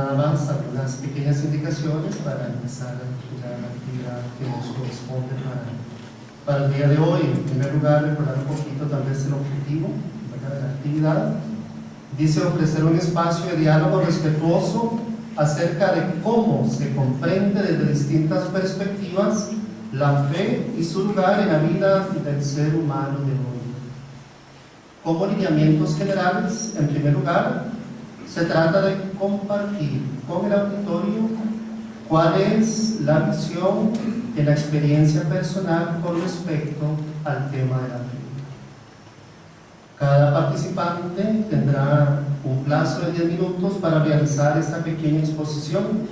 nada más algunas pequeñas indicaciones para empezar ya la actividad que nos corresponde para el día de hoy. En primer lugar, recordar un poquito tal vez el objetivo, ¿verdad?, de la actividad. Dice ofrecer un espacio de diálogo respetuoso acerca de cómo se comprende desde distintas perspectivas la fe y su lugar en la vida del ser humano de hoy. Como lineamientos generales, en primer lugar, se trata de compartir con el auditorio cuál es la visión en la experiencia personal con respecto al tema de la fe. Cada participante tendrá un plazo de 10 minutos para realizar esta pequeña exposición.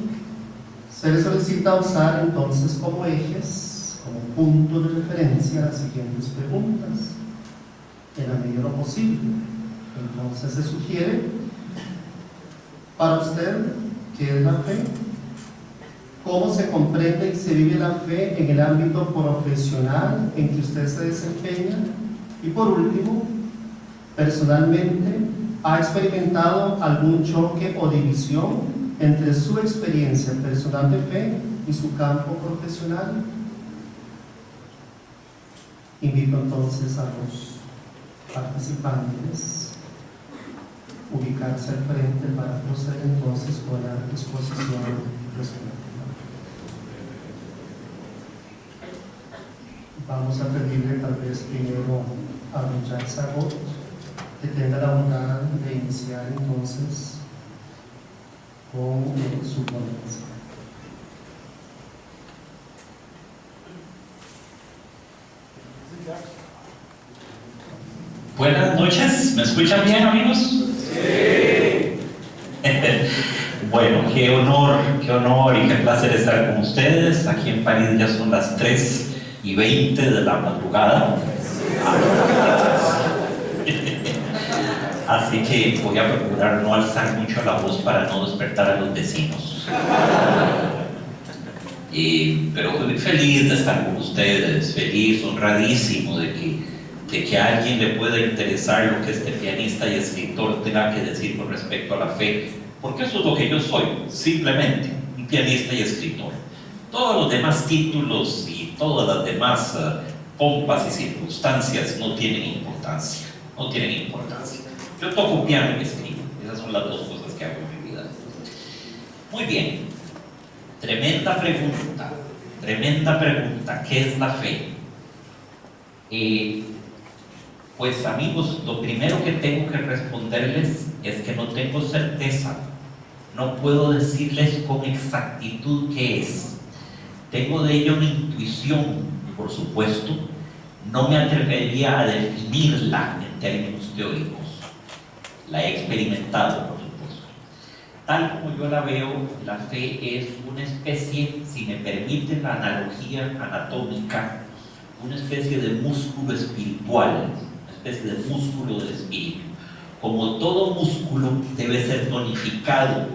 Se le solicita usar entonces como ejes, como punto de referencia, las siguientes preguntas, en la medida de lo posible. Entonces se sugiere: para usted, ¿qué es la fe? ¿Cómo se comprende y se vive la fe en el ámbito profesional en que usted se desempeña? Y por último, personalmente, ¿ha experimentado algún choque o división entre su experiencia personal de fe y su campo profesional? Invito entonces a los participantes a ubicarse al frente para proceder entonces con la exposición respectiva. Vamos a pedirle tal vez primero a don Jacques Sagot que tenga la bondad de iniciar entonces con su ponencia. Buenas noches, ¿me escuchan bien, amigos? Sí. Bueno, qué honor y qué placer estar con ustedes. Aquí en París ya son las 3:20 de la madrugada. Así que voy a procurar no alzar mucho la voz para no despertar a los vecinos. Pero feliz de estar con ustedes, feliz, honradísimo de que a alguien le pueda interesar lo que este pianista y escritor tenga que decir con respecto a la fe, porque eso es lo que yo soy, simplemente un pianista y escritor. Todos los demás títulos y todas las demás pompas y circunstancias no tienen importancia, no tienen importancia. Yo toco piano y escribo, esas son las dos cosas que hago en mi vida. Muy bien, tremenda pregunta, ¿qué es la fe? Pues amigos, lo primero que tengo que responderles es que no tengo certeza, no puedo decirles con exactitud qué es. Tengo de ello una intuición, por supuesto, no me atrevería a definirla en términos teóricos. La he experimentado, por supuesto. Tal como yo la veo, la fe es una especie, si me permiten la analogía anatómica, una especie de músculo espiritual, una especie de músculo del espíritu. Como todo músculo debe ser tonificado,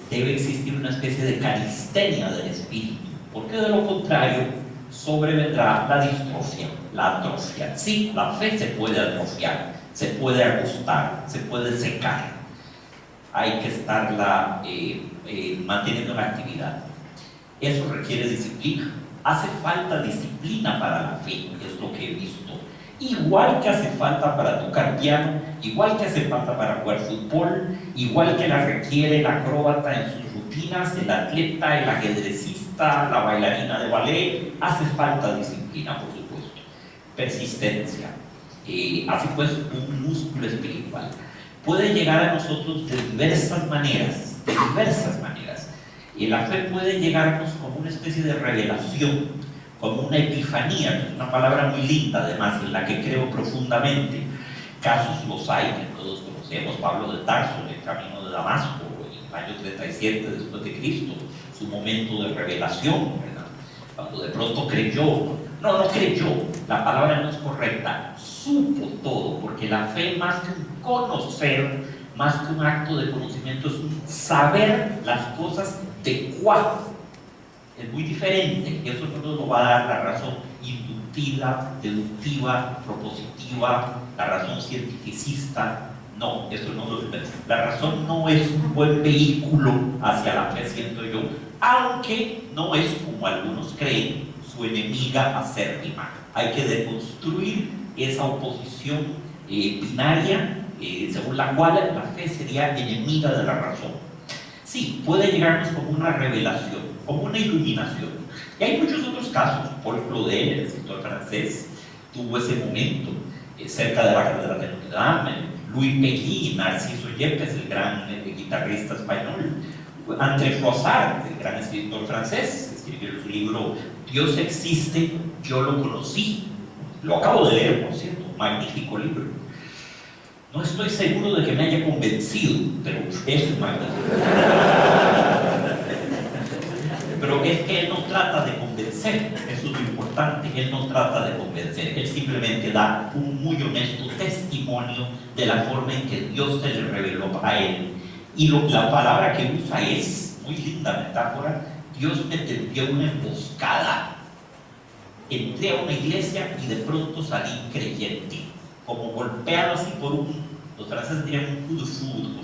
debe existir una especie de calistenia del espíritu, porque de lo contrario sobrevendrá la distrofia, la atrofia. Sí, la fe se puede atrofiar, se puede agostar, se puede secar. Hay que estarla manteniendo en actividad. Eso requiere disciplina. Hace falta disciplina para la fe, es lo que he visto. Igual que hace falta para tocar piano, igual que hace falta para jugar fútbol, igual que la requiere el acróbata en sus rutinas, el atleta, el ajedrecista, la bailarina de ballet, hace falta disciplina, por supuesto. Persistencia. Así pues, un músculo espiritual puede llegar a nosotros de diversas maneras, y la fe puede llegarnos como una especie de revelación, como una epifanía, que es una palabra muy linda además, en la que creo profundamente. Casos los hay, que todos conocemos: Pablo de Tarso en el camino de Damasco, en el año 37 después de Cristo, su momento de revelación, ¿verdad? Cuando de pronto creyó, no creyó, la palabra no es correcta, supo todo, porque la fe, más que un conocer, más que un acto de conocimiento, es un saber las cosas de cuál. Es muy diferente, y eso no nos lo va a dar la razón inductiva, deductiva, propositiva, la razón cientificista, No, eso no lo. La razón no es un buen vehículo hacia la fe, siento yo, aunque no es, como algunos creen, su enemiga acérrima. Hay que deconstruir esa oposición binaria, según la cual la fe sería enemiga de la razón. Sí, puede llegarnos como una revelación, como una iluminación. Y hay muchos otros casos. Paul Claudel, el escritor francés, tuvo ese momento cerca de la Catedral de Notre Dame. Louis Péguy, Narciso Yepes, el gran guitarrista español. André Froissart, el gran escritor francés, escribió su libro Dios existe, yo lo conocí. Lo acabo de leer, por cierto, magnífico libro. No estoy seguro de que me haya convencido, pero es magnífico. Pero es que él no trata de convencer, eso es lo importante. Él no trata de convencer, él simplemente da un muy honesto testimonio de la forma en que Dios se le reveló a él. Y la palabra que usa es, muy linda metáfora, Dios me tendió una emboscada. Entré a una iglesia y de pronto salí creyente, como golpeado así por los franceses dirían un coup de foudre,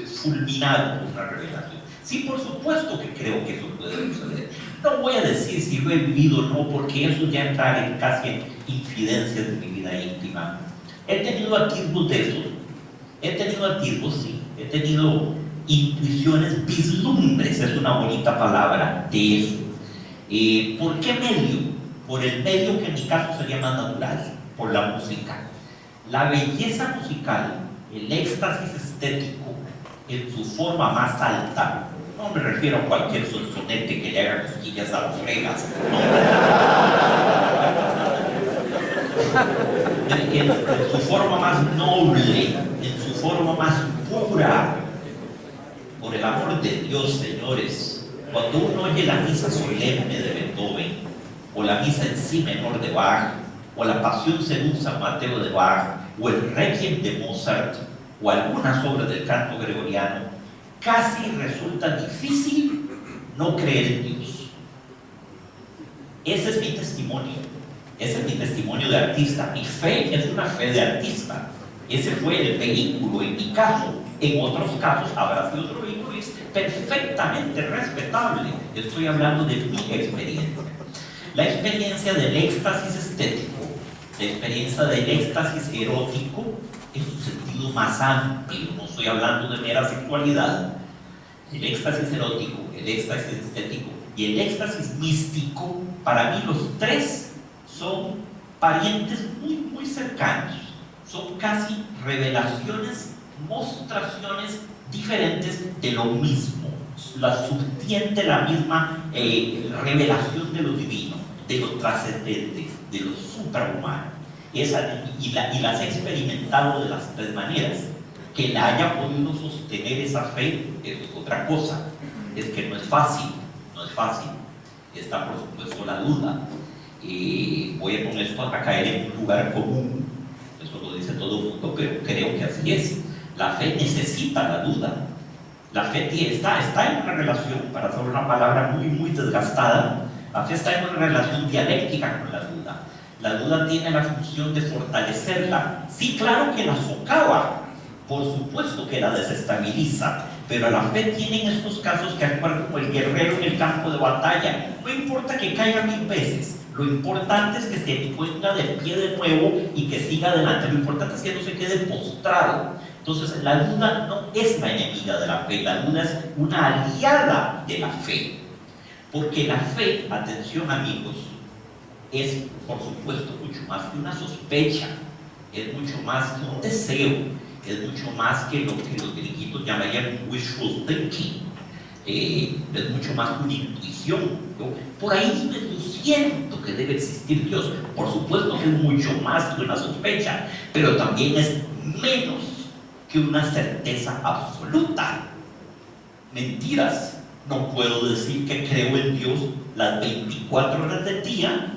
fulminado por una revelación. Sí, por supuesto que creo que eso puede suceder. No voy a decir si lo he vivido o no, porque eso ya entra en casi infidencias de mi vida íntima. He tenido atisbos de eso. He tenido atisbos, sí. He tenido intuiciones, vislumbres, es una bonita palabra, de eso. ¿Por qué medio? Por el medio que en mi caso sería más natural, por la música. La belleza musical, el éxtasis estético, en su forma más alta, no me refiero a cualquier sonsonete que le haga cosquillas a las orejas, no. En su forma más noble, en su forma más pura, por el amor de Dios, señores, cuando uno oye la misa solemne de Beethoven, o la misa en si menor de Bach, o la Pasión según San Mateo de Bach, o el Requiem de Mozart, o algunas obras del canto gregoriano, casi resulta difícil no creer en Dios. Ese es mi testimonio. Ese es mi testimonio de artista. Mi fe es una fe de artista. Ese fue el vehículo en mi caso. En otros casos habrá sido otro vehículo y es perfectamente respetable. Estoy hablando de mi experiencia. La experiencia del éxtasis estético, la experiencia del éxtasis erótico en su sentido más amplio. No estoy hablando de mera sexualidad. El éxtasis erótico, el éxtasis estético y el éxtasis místico, para mí los tres son parientes muy, muy cercanos. Son casi revelaciones, mostraciones diferentes de lo mismo. La subtiende la misma revelación de lo divino, de lo trascendente, de lo suprahumano. Y las he experimentado de las tres maneras. Que la haya podido sostener esa fe es otra cosa. Es que no es fácil, no es fácil. Está por supuesto la duda. Voy a poner esto a caer en un lugar común. Eso lo dice todo el mundo, pero creo que así es. La fe necesita la duda. La fe está en una relación, para hacer una palabra muy, muy desgastada, la fe está en una relación dialéctica con la duda. La duda tiene la función de fortalecerla. Sí, claro que la socava. Por supuesto que la desestabiliza, pero la fe tiene en estos casos que actuar como el guerrero en el campo de batalla. No importa que caiga 1000 veces, lo importante es que se ponga de pie de nuevo y que siga adelante. Lo importante es que no se quede postrado. Entonces, la duda no es la enemiga de la fe, la duda es una aliada de la fe. Porque la fe, atención amigos, es por supuesto mucho más que una sospecha, es mucho más que un deseo. Es mucho más que lo que los griegos llamarían wishful thinking. Es mucho más que una intuición. Por ahí yo siento que debe existir Dios. Por supuesto que es mucho más que una sospecha, pero también es menos que una certeza absoluta. Mentiras. No puedo decir que creo en Dios las 24 horas del día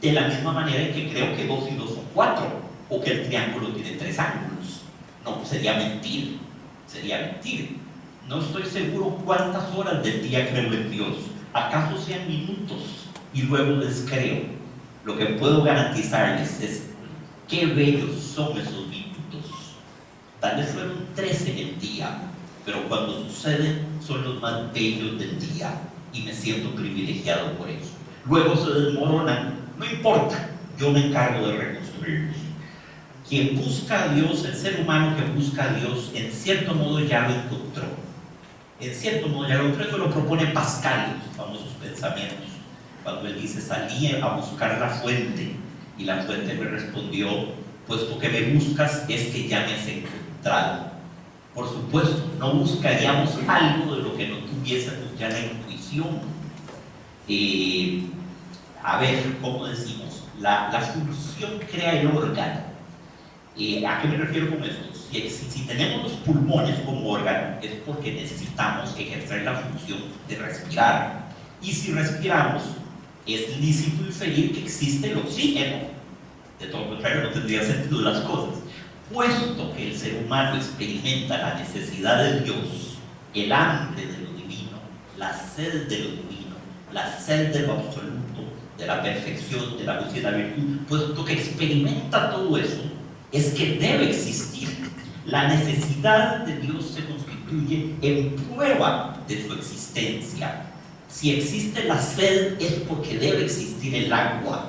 de la misma manera en que creo que 2 y 2 son 4, o que el triángulo tiene 3 ángulos. No, sería mentir, sería mentir. No estoy seguro cuántas horas del día creo en Dios. ¿Acaso sean minutos y luego les creo? Lo que puedo garantizarles es qué bellos son esos minutos. Tal vez fueron 3 en el día, pero cuando suceden son los más bellos del día y me siento privilegiado por eso. Luego se desmoronan, no importa, yo me encargo de reconstruirlos. Quien busca a Dios, el ser humano que busca a Dios, en cierto modo ya lo encontró. En cierto modo ya lo encontró. Eso lo propone Pascal en sus famosos pensamientos, cuando él dice: salí a buscar la fuente, y la fuente me respondió: puesto que me buscas, es que ya me has encontrado. Por supuesto, no buscaríamos algo de lo que no tuviésemos ya la intuición. A ver, ¿cómo decimos? La función crea el órgano. ¿A qué me refiero con esto? Si tenemos los pulmones como órgano, es porque necesitamos ejercer la función de respirar. Y si respiramos, es lícito inferir que existe el oxígeno. De todo lo contrario, no tendría sentido las cosas. Puesto que el ser humano experimenta la necesidad de Dios, el hambre de lo divino, la sed de lo divino, la sed de lo absoluto, de la perfección, de la luz y de la virtud, puesto que experimenta todo eso, es que debe existir. La necesidad de Dios se constituye en prueba de su existencia. Si existe la sed, es porque debe existir el agua.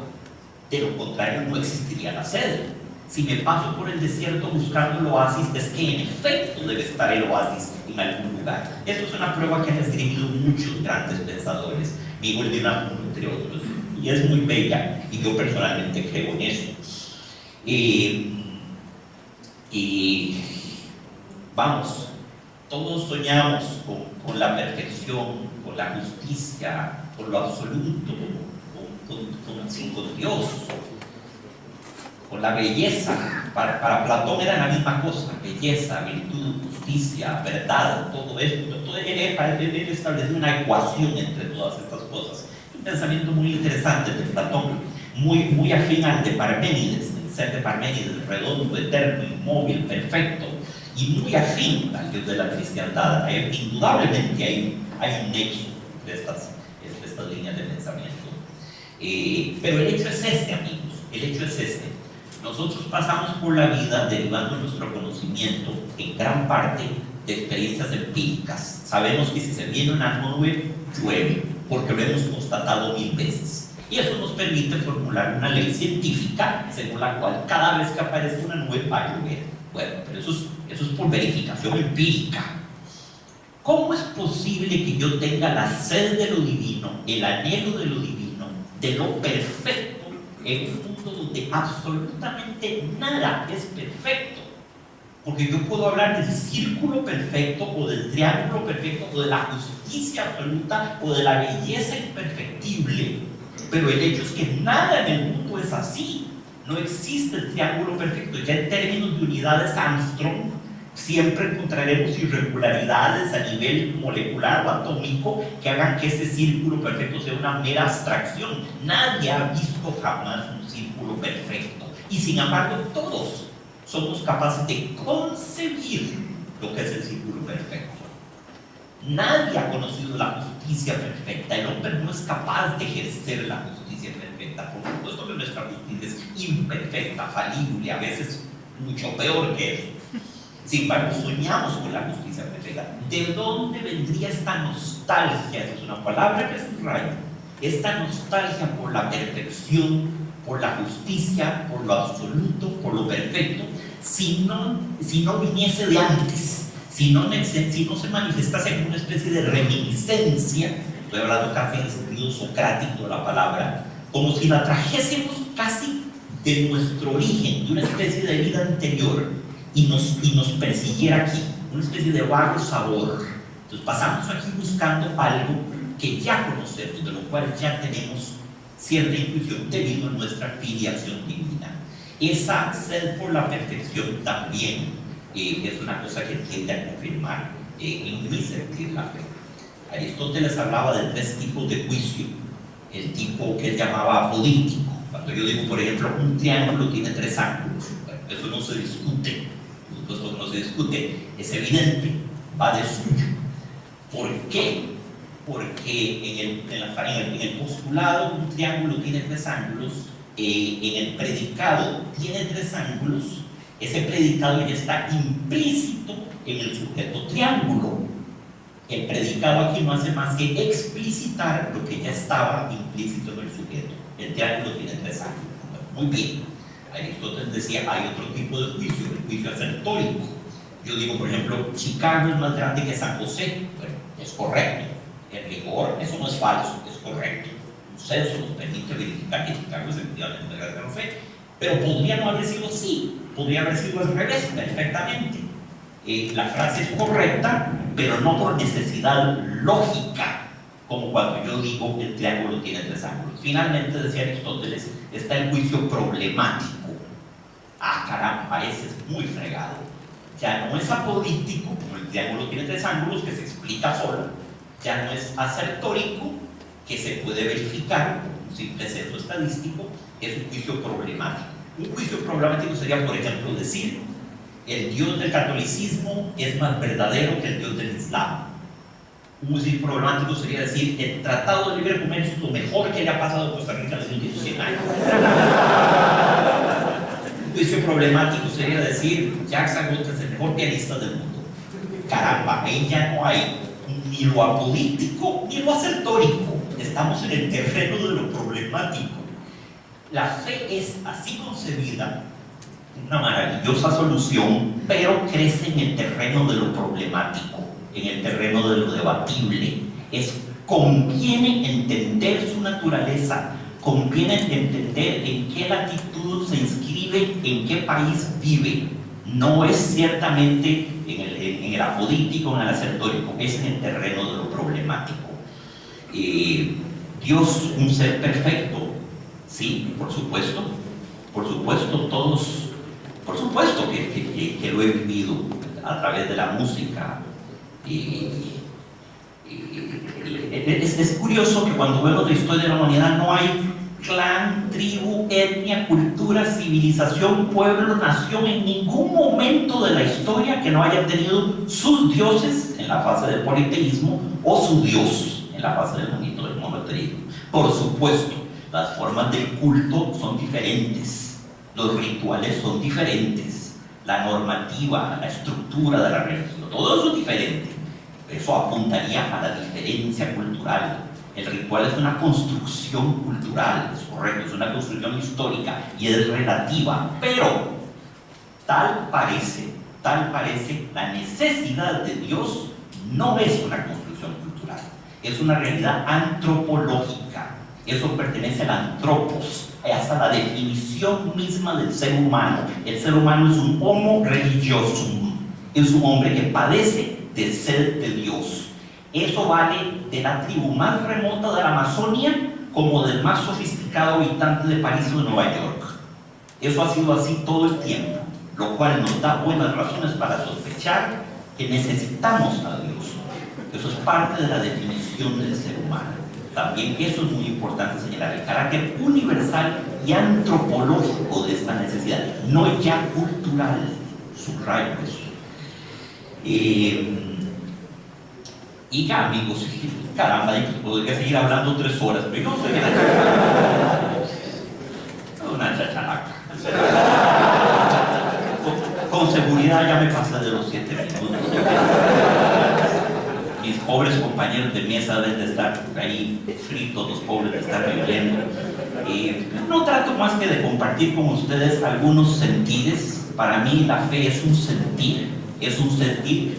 De lo contrario, no existiría la sed. Si me paso por el desierto buscando el oasis, es que en efecto debe estar el oasis en algún lugar. Esto es una prueba que han escribido muchos grandes pensadores, Miguel de Unamuno, entre otros, y es muy bella, y yo personalmente creo en eso. Vamos, todos soñamos con la perfección, con la justicia, con lo absoluto, con Dios, con la belleza. Para Platón era la misma cosa: belleza, virtud, justicia, verdad, todo esto. Él estableció una ecuación entre todas estas cosas. Un pensamiento muy interesante de Platón, muy afín al de Parménides, el ser de Parménides, redondo, eterno, inmóvil, perfecto, y muy afín al Dios de la cristiandad. Indudablemente hay un nexo entre estas líneas de pensamiento. Pero el hecho es este, amigos, el hecho es este: nosotros pasamos por la vida derivando nuestro conocimiento en gran parte de experiencias empíricas. Sabemos que si se viene una nube, llueve, porque lo hemos constatado 1000 veces. Y eso nos permite formular una ley científica según la cual cada vez que aparece una nube va a llover. Bueno, pero eso es por verificación empírica. ¿Cómo es posible que yo tenga la sed de lo divino, el anhelo de lo divino, de lo perfecto, en un mundo donde absolutamente nada es perfecto? Porque yo puedo hablar del círculo perfecto, o del triángulo perfecto, o de la justicia absoluta, o de la belleza imperfectible, pero el hecho es que nada en el mundo es así. No existe el triángulo perfecto. Ya en términos de unidades Armstrong, siempre encontraremos irregularidades a nivel molecular o atómico que hagan que ese círculo perfecto sea una mera abstracción. Nadie ha visto jamás un círculo perfecto, y sin embargo todos somos capaces de concebir lo que es el círculo perfecto. Nadie ha conocido la justicia perfecta. El hombre no es capaz de ejercer la justicia perfecta. Por supuesto que nuestra justicia es imperfecta, falible, a veces mucho peor que eso. Sin embargo, soñamos con la justicia perfecta. ¿De dónde vendría esta nostalgia? Esa es una palabra que subrayo. Esta nostalgia por la perfección, por la justicia, por lo absoluto, por lo perfecto, si no viniese de antes, si no se manifestase como una especie de reminiscencia. Estoy hablando casi en el sentido socrático de la palabra, como si la trajésemos casi de nuestro origen, de una especie de vida anterior, y nos persiguiera aquí, una especie de vago sabor. Entonces pasamos aquí buscando algo que ya conocemos, de lo cual ya tenemos cierta intuición debido a nuestra filiación divina. Esa sed por la perfección también es una cosa que tiende a confirmar en mi sentir la fe. Aristóteles hablaba de 3 tipos de juicio. El tipo que él llamaba apodíctico. Cuando yo digo, por ejemplo, un triángulo tiene 3 ángulos, bueno, eso no se discute. Por supuesto que no se discute, es evidente, va de suyo. ¿Por qué? Porque en el postulado un triángulo tiene 3 ángulos, en el predicado tiene 3 ángulos, Ese predicado ya está implícito en el sujeto triángulo. El predicado aquí no hace más que explicitar lo que ya estaba implícito en el sujeto. El triángulo tiene 3 ángulos. Muy bien. Aristóteles decía, hay otro tipo de juicio, el juicio asertórico. Yo digo, por ejemplo, Chicago es más grande que San José. Bueno, es correcto. En rigor, eso no es falso, es correcto. Un censo nos permite verificar que Chicago es efectivamente más grande que San José. Pero podría no haber sido así, podría haber sido al revés, perfectamente. La frase es correcta, pero no por necesidad lógica, como cuando yo digo el triángulo tiene 3 ángulos. Finalmente, decía Aristóteles, está el juicio problemático. Ah, caramba, ese es muy fregado. Ya no es apodíctico, como el triángulo tiene 3 ángulos, que se explica solo. Ya no es asertórico, que se puede verificar con un simple censo estadístico. Es un juicio problemático. Un juicio problemático sería, por ejemplo, decir: el Dios del catolicismo es más verdadero que el Dios del Islam. Un juicio problemático sería decir: el Tratado de Libre Comercio es lo mejor que le ha pasado a Costa Rica en los últimos 100 años. Un juicio problemático sería decir: Jacques Agut es el mejor pianista del mundo. Caramba, ahí ya no hay ni lo apolítico ni lo asertórico. Estamos en el terreno de lo problemático. La fe es así concebida, una maravillosa solución, pero crece en el terreno de lo problemático, en el terreno de lo debatible. Conviene entender su naturaleza, conviene entender en qué latitud se inscribe, en qué país vive. No es ciertamente en el apodítico, en el asertórico, es en el terreno de lo problemático. Dios, un ser perfecto, sí, por supuesto, todos, por supuesto que lo he vivido a través de la música. Es curioso que cuando vemos la historia de la humanidad no hay clan, tribu, etnia, cultura, civilización, pueblo, nación en ningún momento de la historia que no haya tenido sus dioses en la fase del politeísmo o su Dios en la fase del monoteísmo. Por supuesto, las formas del culto son diferentes, los rituales son diferentes, la normativa, la estructura de la religión, todo eso es diferente. Eso apuntaría a la diferencia cultural. El ritual es una construcción cultural, es correcto, es una construcción histórica y es relativa, pero tal parece la necesidad de Dios no es una construcción cultural, es una realidad antropológica. Eso pertenece al antropos, hasta la definición misma del ser humano. El ser humano es un homo religiosum, es un hombre que padece de sed de Dios. Eso vale de la tribu más remota de la Amazonia como del más sofisticado habitante de París o de Nueva York. Eso ha sido así todo el tiempo, lo cual nos da buenas razones para sospechar que necesitamos a Dios. Eso es parte de la definición del ser humano. También eso es muy importante señalar, el carácter universal y antropológico de esta necesidad, no ya cultural. Subrayo eso. Y ya, amigos, caramba, podría seguir hablando 3 horas, pero yo no soy una chacharaca. Con seguridad ya me pasé de los 7 minutos. Mis pobres compañeros de mesa deben de estar ahí fritos, los pobres de estar viviendo. No trato más que de compartir con ustedes algunos sentires. Para mí la fe es un sentir.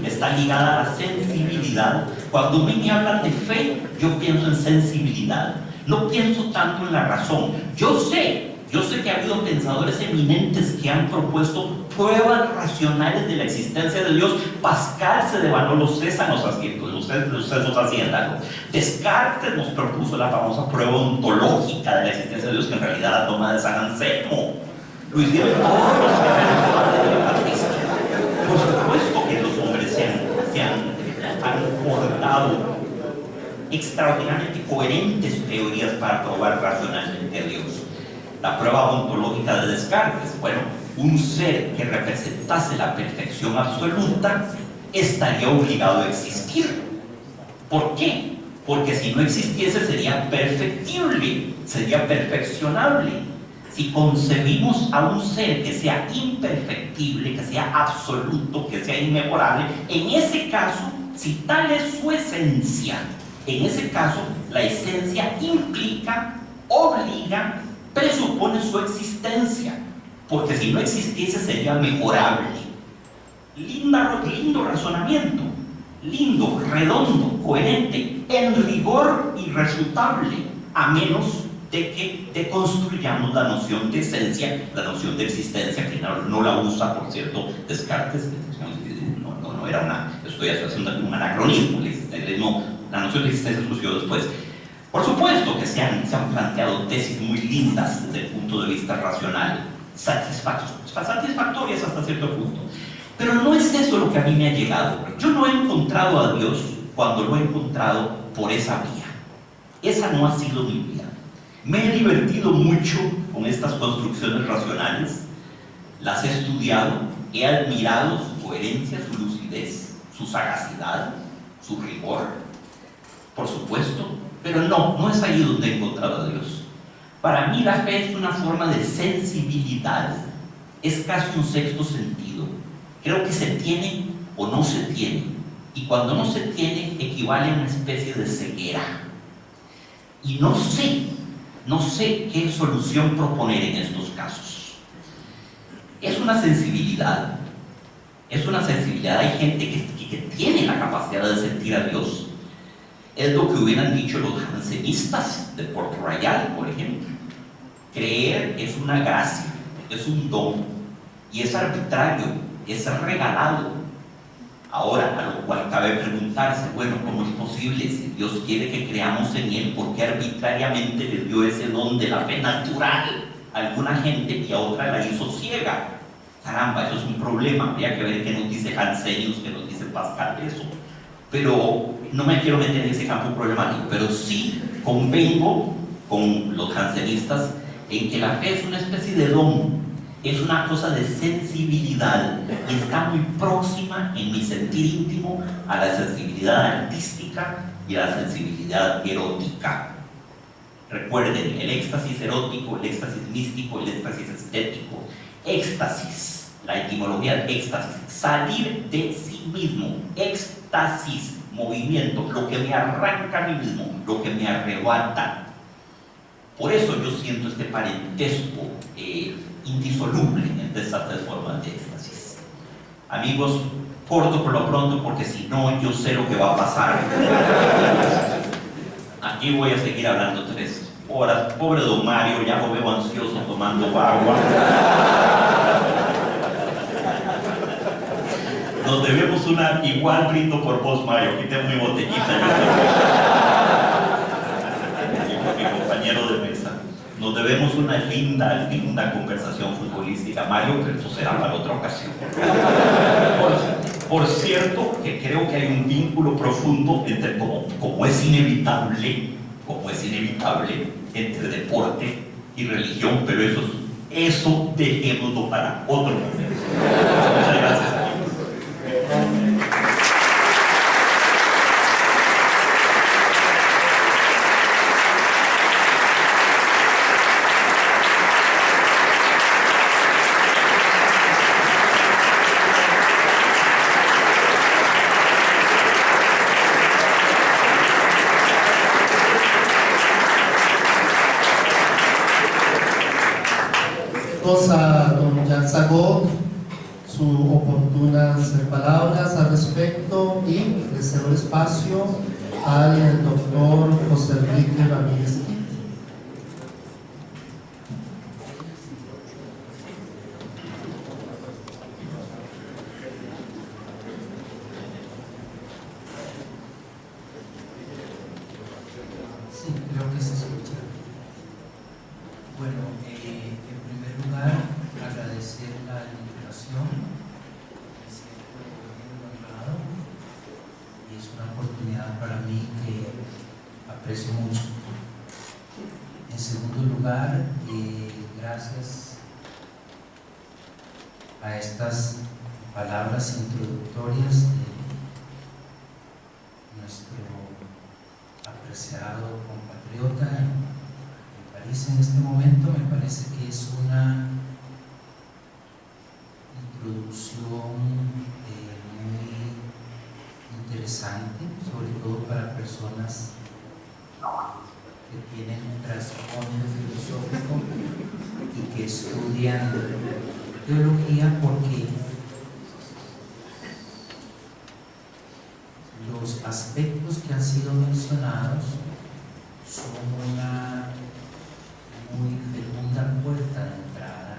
Está ligada a la sensibilidad. Cuando me hablan de fe, yo pienso en sensibilidad. No pienso tanto en la razón. Yo sé que ha habido pensadores eminentes que han propuesto pruebas racionales de la existencia de Dios. Pascal se devanó los sésanos haciendo, ustedes haciéndolo. Descartes nos propuso la famosa prueba ontológica de la existencia de Dios, que en realidad la toma de San Anselmo. Lo hicieron todos los que por supuesto que los hombres se han portado extraordinariamente coherentes teorías para probar racionalmente a Dios. La prueba ontológica de Descartes, bueno, un ser que representase la perfección absoluta estaría obligado a existir. ¿Por qué? Porque si no existiese sería perfectible, sería perfeccionable. Si concebimos a un ser que sea imperfectible, que sea absoluto, que sea inmejorable, en ese caso, si tal es su esencia, en ese caso, la esencia implica, obliga, presupone su existencia, porque si no existiese sería mejorable. Lindo razonamiento, lindo, redondo, coherente, en rigor irrefutable, a menos de que deconstruyamos la noción de esencia, la noción de existencia, que no la usa, por cierto, Descartes. No era una, estoy haciendo un anacronismo, la noción de existencia surgió después. Por supuesto que se han planteado tesis muy lindas desde el punto de vista racional, satisfactorias hasta cierto punto, pero no es eso lo que a mí me ha llegado. Yo no he encontrado a Dios cuando lo he encontrado por esa vía. Esa no ha sido mi vida. Me he divertido mucho con estas construcciones racionales, las he estudiado, he admirado su coherencia, su lucidez, su sagacidad, su rigor, por supuesto, pero no es ahí donde he encontrado a Dios. Para mí la fe es una forma de sensibilidad, es casi un sexto sentido. Creo que se tiene o no se tiene, y cuando no se tiene equivale a una especie de ceguera. Y no sé qué solución proponer en estos casos. Es una sensibilidad, hay gente que tiene la capacidad de sentir a Dios. Es lo que hubieran dicho los jansenistas de Puerto Royal, por ejemplo. Creer es una gracia, es un don, y es arbitrario, es regalado. Ahora, a lo cual cabe preguntarse, bueno, ¿cómo es posible? Si Dios quiere que creamos en Él, ¿por qué arbitrariamente le dio ese don de la fe natural a alguna gente y a otra la hizo ciega? Caramba, eso es un problema. Habría que ver qué nos dice Jansenius, qué nos dice Pascal de eso. Pero no me quiero meter en ese campo problemático, pero sí convengo con los jansenistas en que la fe es una especie de don, es una cosa de sensibilidad y está muy próxima en mi sentir íntimo a la sensibilidad artística y a la sensibilidad erótica. Recuerden, el éxtasis erótico, el éxtasis místico, el éxtasis estético. Éxtasis, la etimología de éxtasis, salir de sí mismo. Éxtasis, movimiento, lo que me arranca a mí mismo, lo que me arrebata. Por eso yo siento este parentesco indisoluble entre estas tres formas de éxtasis. Amigos, corto por lo pronto, porque si no, yo sé lo que va a pasar. Aquí voy a seguir hablando 3 horas. Pobre don Mario, ya lo veo ansioso tomando agua. Nos debemos una, igual brindo por vos, Mario, quité mi botellita. Mi compañero de mesa. Nos debemos una linda conversación futbolística, Mario, pero eso será para otra ocasión. Por cierto, que creo que hay un vínculo profundo entre, como es inevitable, entre deporte y religión, pero eso dejémoslo para otro momento. Muchas gracias. A don Jan Sagot sus oportunas palabras al respecto y le cedo el espacio al doctor José Enrique Ramírez. Sí, creo que se escucha. Bueno, en primer lugar, agradecer la invitación. Me siento muy honrado y es una oportunidad para mí que aprecio mucho. En segundo lugar, gracias a estas palabras introductorias de nuestro apreciado compatriota en París. compartís en este momento me parece que es una introducción muy interesante, sobre todo para personas que tienen un trasfondo filosófico y que estudian teología, porque los aspectos que han sido mencionados son una muy fecunda puerta de entrada.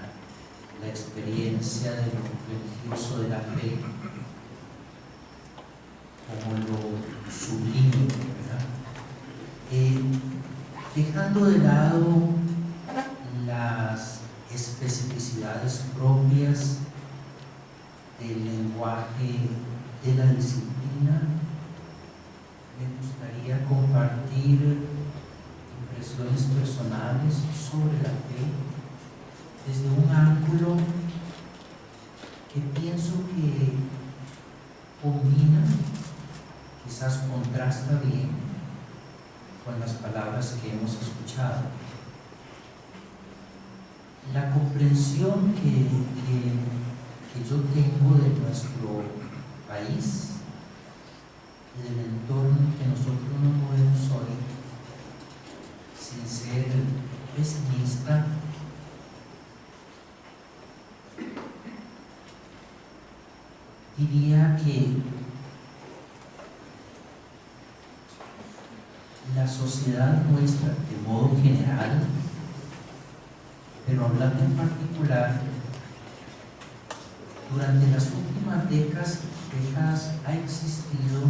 La experiencia de lo religioso de la fe como lo sublime, ¿verdad? Dejando de lado las especificidades propias del lenguaje de la disciplina, me gustaría compartir impresiones personales sobre la fe desde un ángulo que pienso que combina, quizás contrasta bien con las palabras que hemos escuchado. La comprensión que yo tengo de nuestro país y del entorno en que nosotros nos movemos hoy, sin ser pesimista, diría que la sociedad nuestra, de modo general, pero hablando en particular, durante las últimas décadas ha existido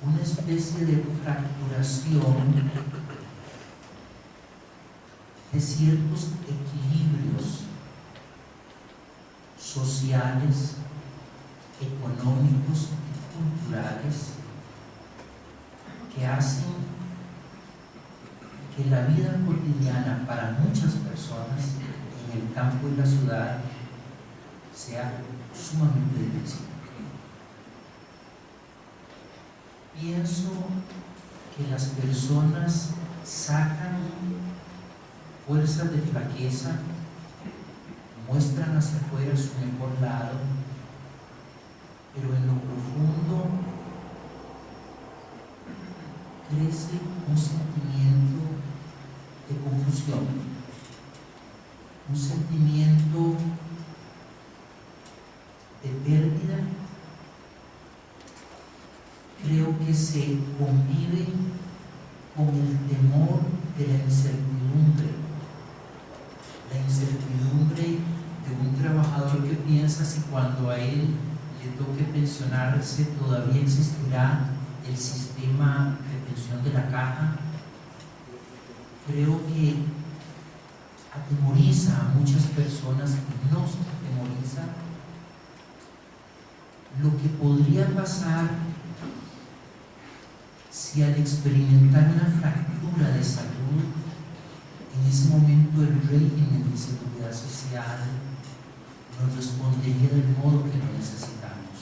una especie de fracturación de ciertos equilibrios sociales, económicos y culturales que hacen que la vida cotidiana para muchas personas en el campo y la ciudad sea sumamente difícil. Pienso que las personas sacan fuerzas de flaqueza, muestran hacia afuera su mejor lado, pero en lo profundo crece un sentimiento de confusión, un sentimiento de pérdida. Creo que se convive con el temor de la incertidumbre de un trabajador que piensa si cuando a él le toque pensionarse todavía existirá el sistema de pensión de la caja. Creo que atemoriza a muchas personas, nos atemoriza lo que podría pasar si al experimentar una fractura de salud, en ese momento el régimen de seguridad social nos respondería del modo que lo necesitamos.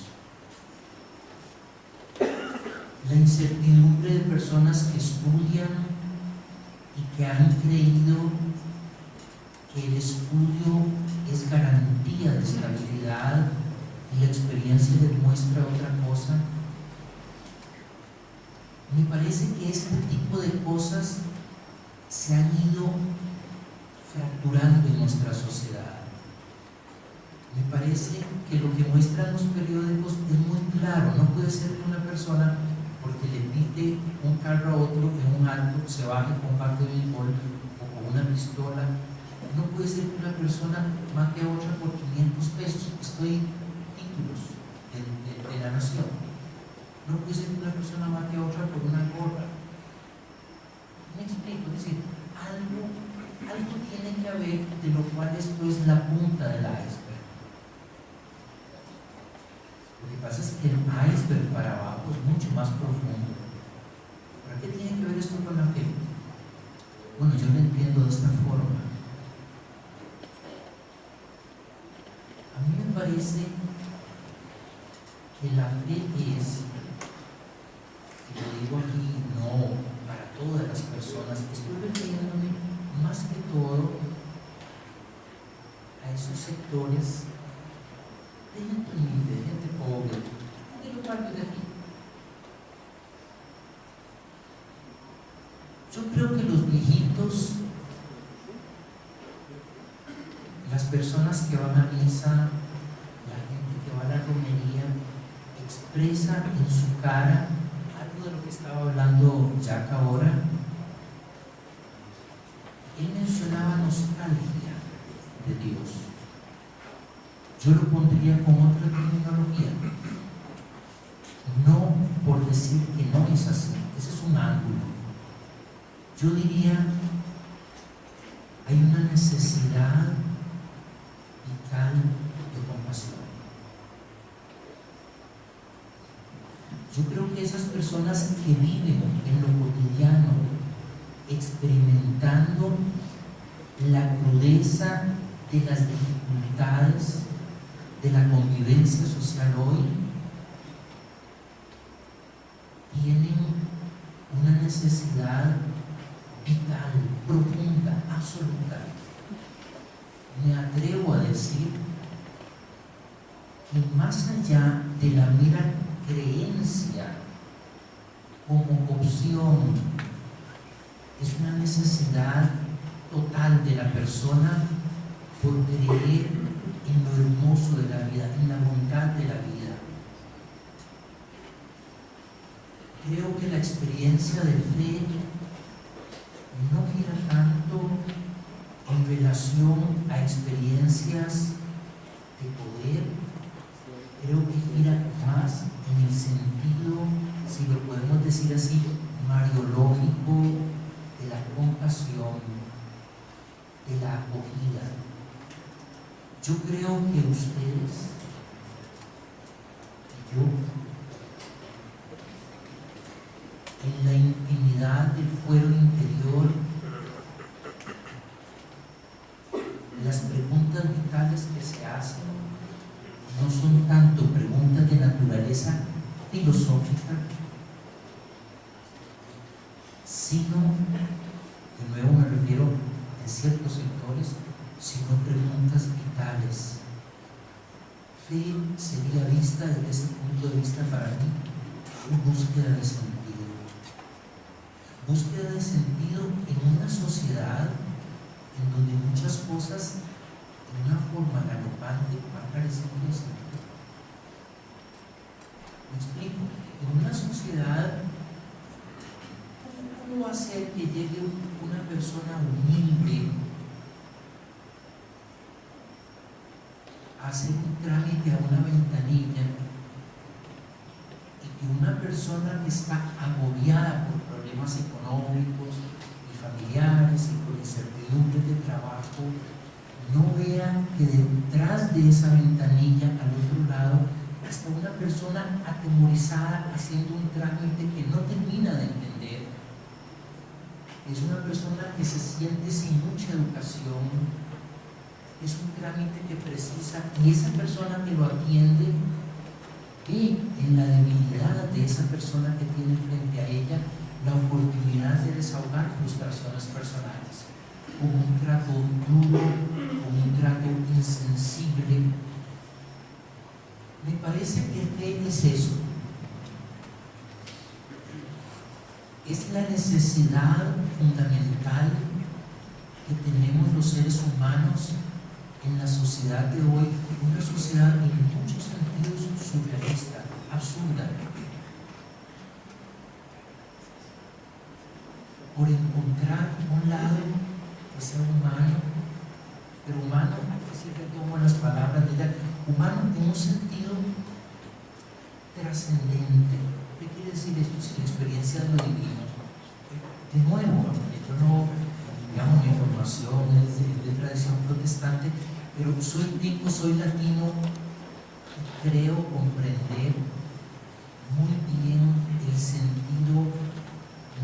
La incertidumbre de personas que estudian y que han creído que el estudio es garantía de estabilidad y la experiencia les muestra otra cosa. Me parece que este tipo de cosas se han ido fracturando en nuestra sociedad. Me parece que lo que muestran los periódicos es muy claro. No puede ser que una persona, porque le pite un carro a otro en un alto, se baje con parte de béisbol o con una pistola. No puede ser que una persona mate a otra por 500 pesos. Estoy títulos de la nación. No puede ser que una persona mate a otra por una gorra. Me explico, es decir, algo tiene que haber, de lo cual esto es la punta del iceberg. Lo que pasa es que el iceberg para abajo es mucho más profundo. ¿Para qué tiene que ver esto con la fe? Bueno, yo lo entiendo de esta forma. A mí me parece que la fe es, y lo digo aquí no para todas las personas. Estoy refiriéndome más que todo a esos sectores de gente humilde, de gente pobre, de los barrios de aquí. Yo creo que los viejitos, las personas que van a misa, la gente que va a la romería, expresa en su cara algo de lo que estaba hablando Jack ahora. Él mencionaba nostalgia de Dios. Yo lo pondría con otra terminología. No por decir que no es así, ese es un ángulo. Yo diría, hay una necesidad vital de compasión. Yo creo que esas personas que viven en lo cotidiano, experimentando la crudeza de las dificultades de la convivencia social hoy, tienen una necesidad vital, profunda, absoluta. Me atrevo a decir que más allá de la mera creencia como opción, es una necesidad total de la persona por creer en lo hermoso de la vida, en la bondad de la vida. Creo que la experiencia de fe no gira tanto en relación a experiencias de poder, creo que gira más en el sentido, si lo podemos decir así, mariológico, de la compasión, de la acogida. Yo creo que ustedes y yo, en la intimidad del fuero interior, las preguntas vitales que se hacen no son tanto preguntas de naturaleza filosófica, sino, de nuevo me refiero en ciertos sectores, sino preguntas vitales. Fe sería vista desde ese punto de vista para mí, búsqueda de sentido. Búsqueda de sentido en una sociedad en donde muchas cosas de una forma galopante van careciendo de sentido. ¿Me explico? En una sociedad, ¿cómo va a ser que llegue una persona humilde a hacer un trámite a una ventanilla y que una persona que está agobiada por problemas económicos y familiares y por incertidumbres de trabajo no vea que detrás de esa ventanilla al otro lado está una persona atemorizada haciendo un trámite que no termina de entender? Es una persona que se siente sin mucha educación, es un trámite que precisa, y esa persona que lo atiende ve en la debilidad de esa persona que tiene frente a ella la oportunidad de desahogar frustraciones personales, con un trato duro, con un trato insensible. Me parece que fe es eso, es la necesidad fundamental que tenemos los seres humanos en la sociedad de hoy, una sociedad en muchos sentidos surrealista, absurda, por encontrar un lado que sea humano, pero humano, aquí sí retomo las palabras de ella, humano en un sentido trascendente. ¿Qué quiere decir esto? Si la experiencia de lo divino, de nuevo, yo no, digamos, mi formación es de tradición protestante, pero soy tico, soy latino y creo comprender muy bien el sentido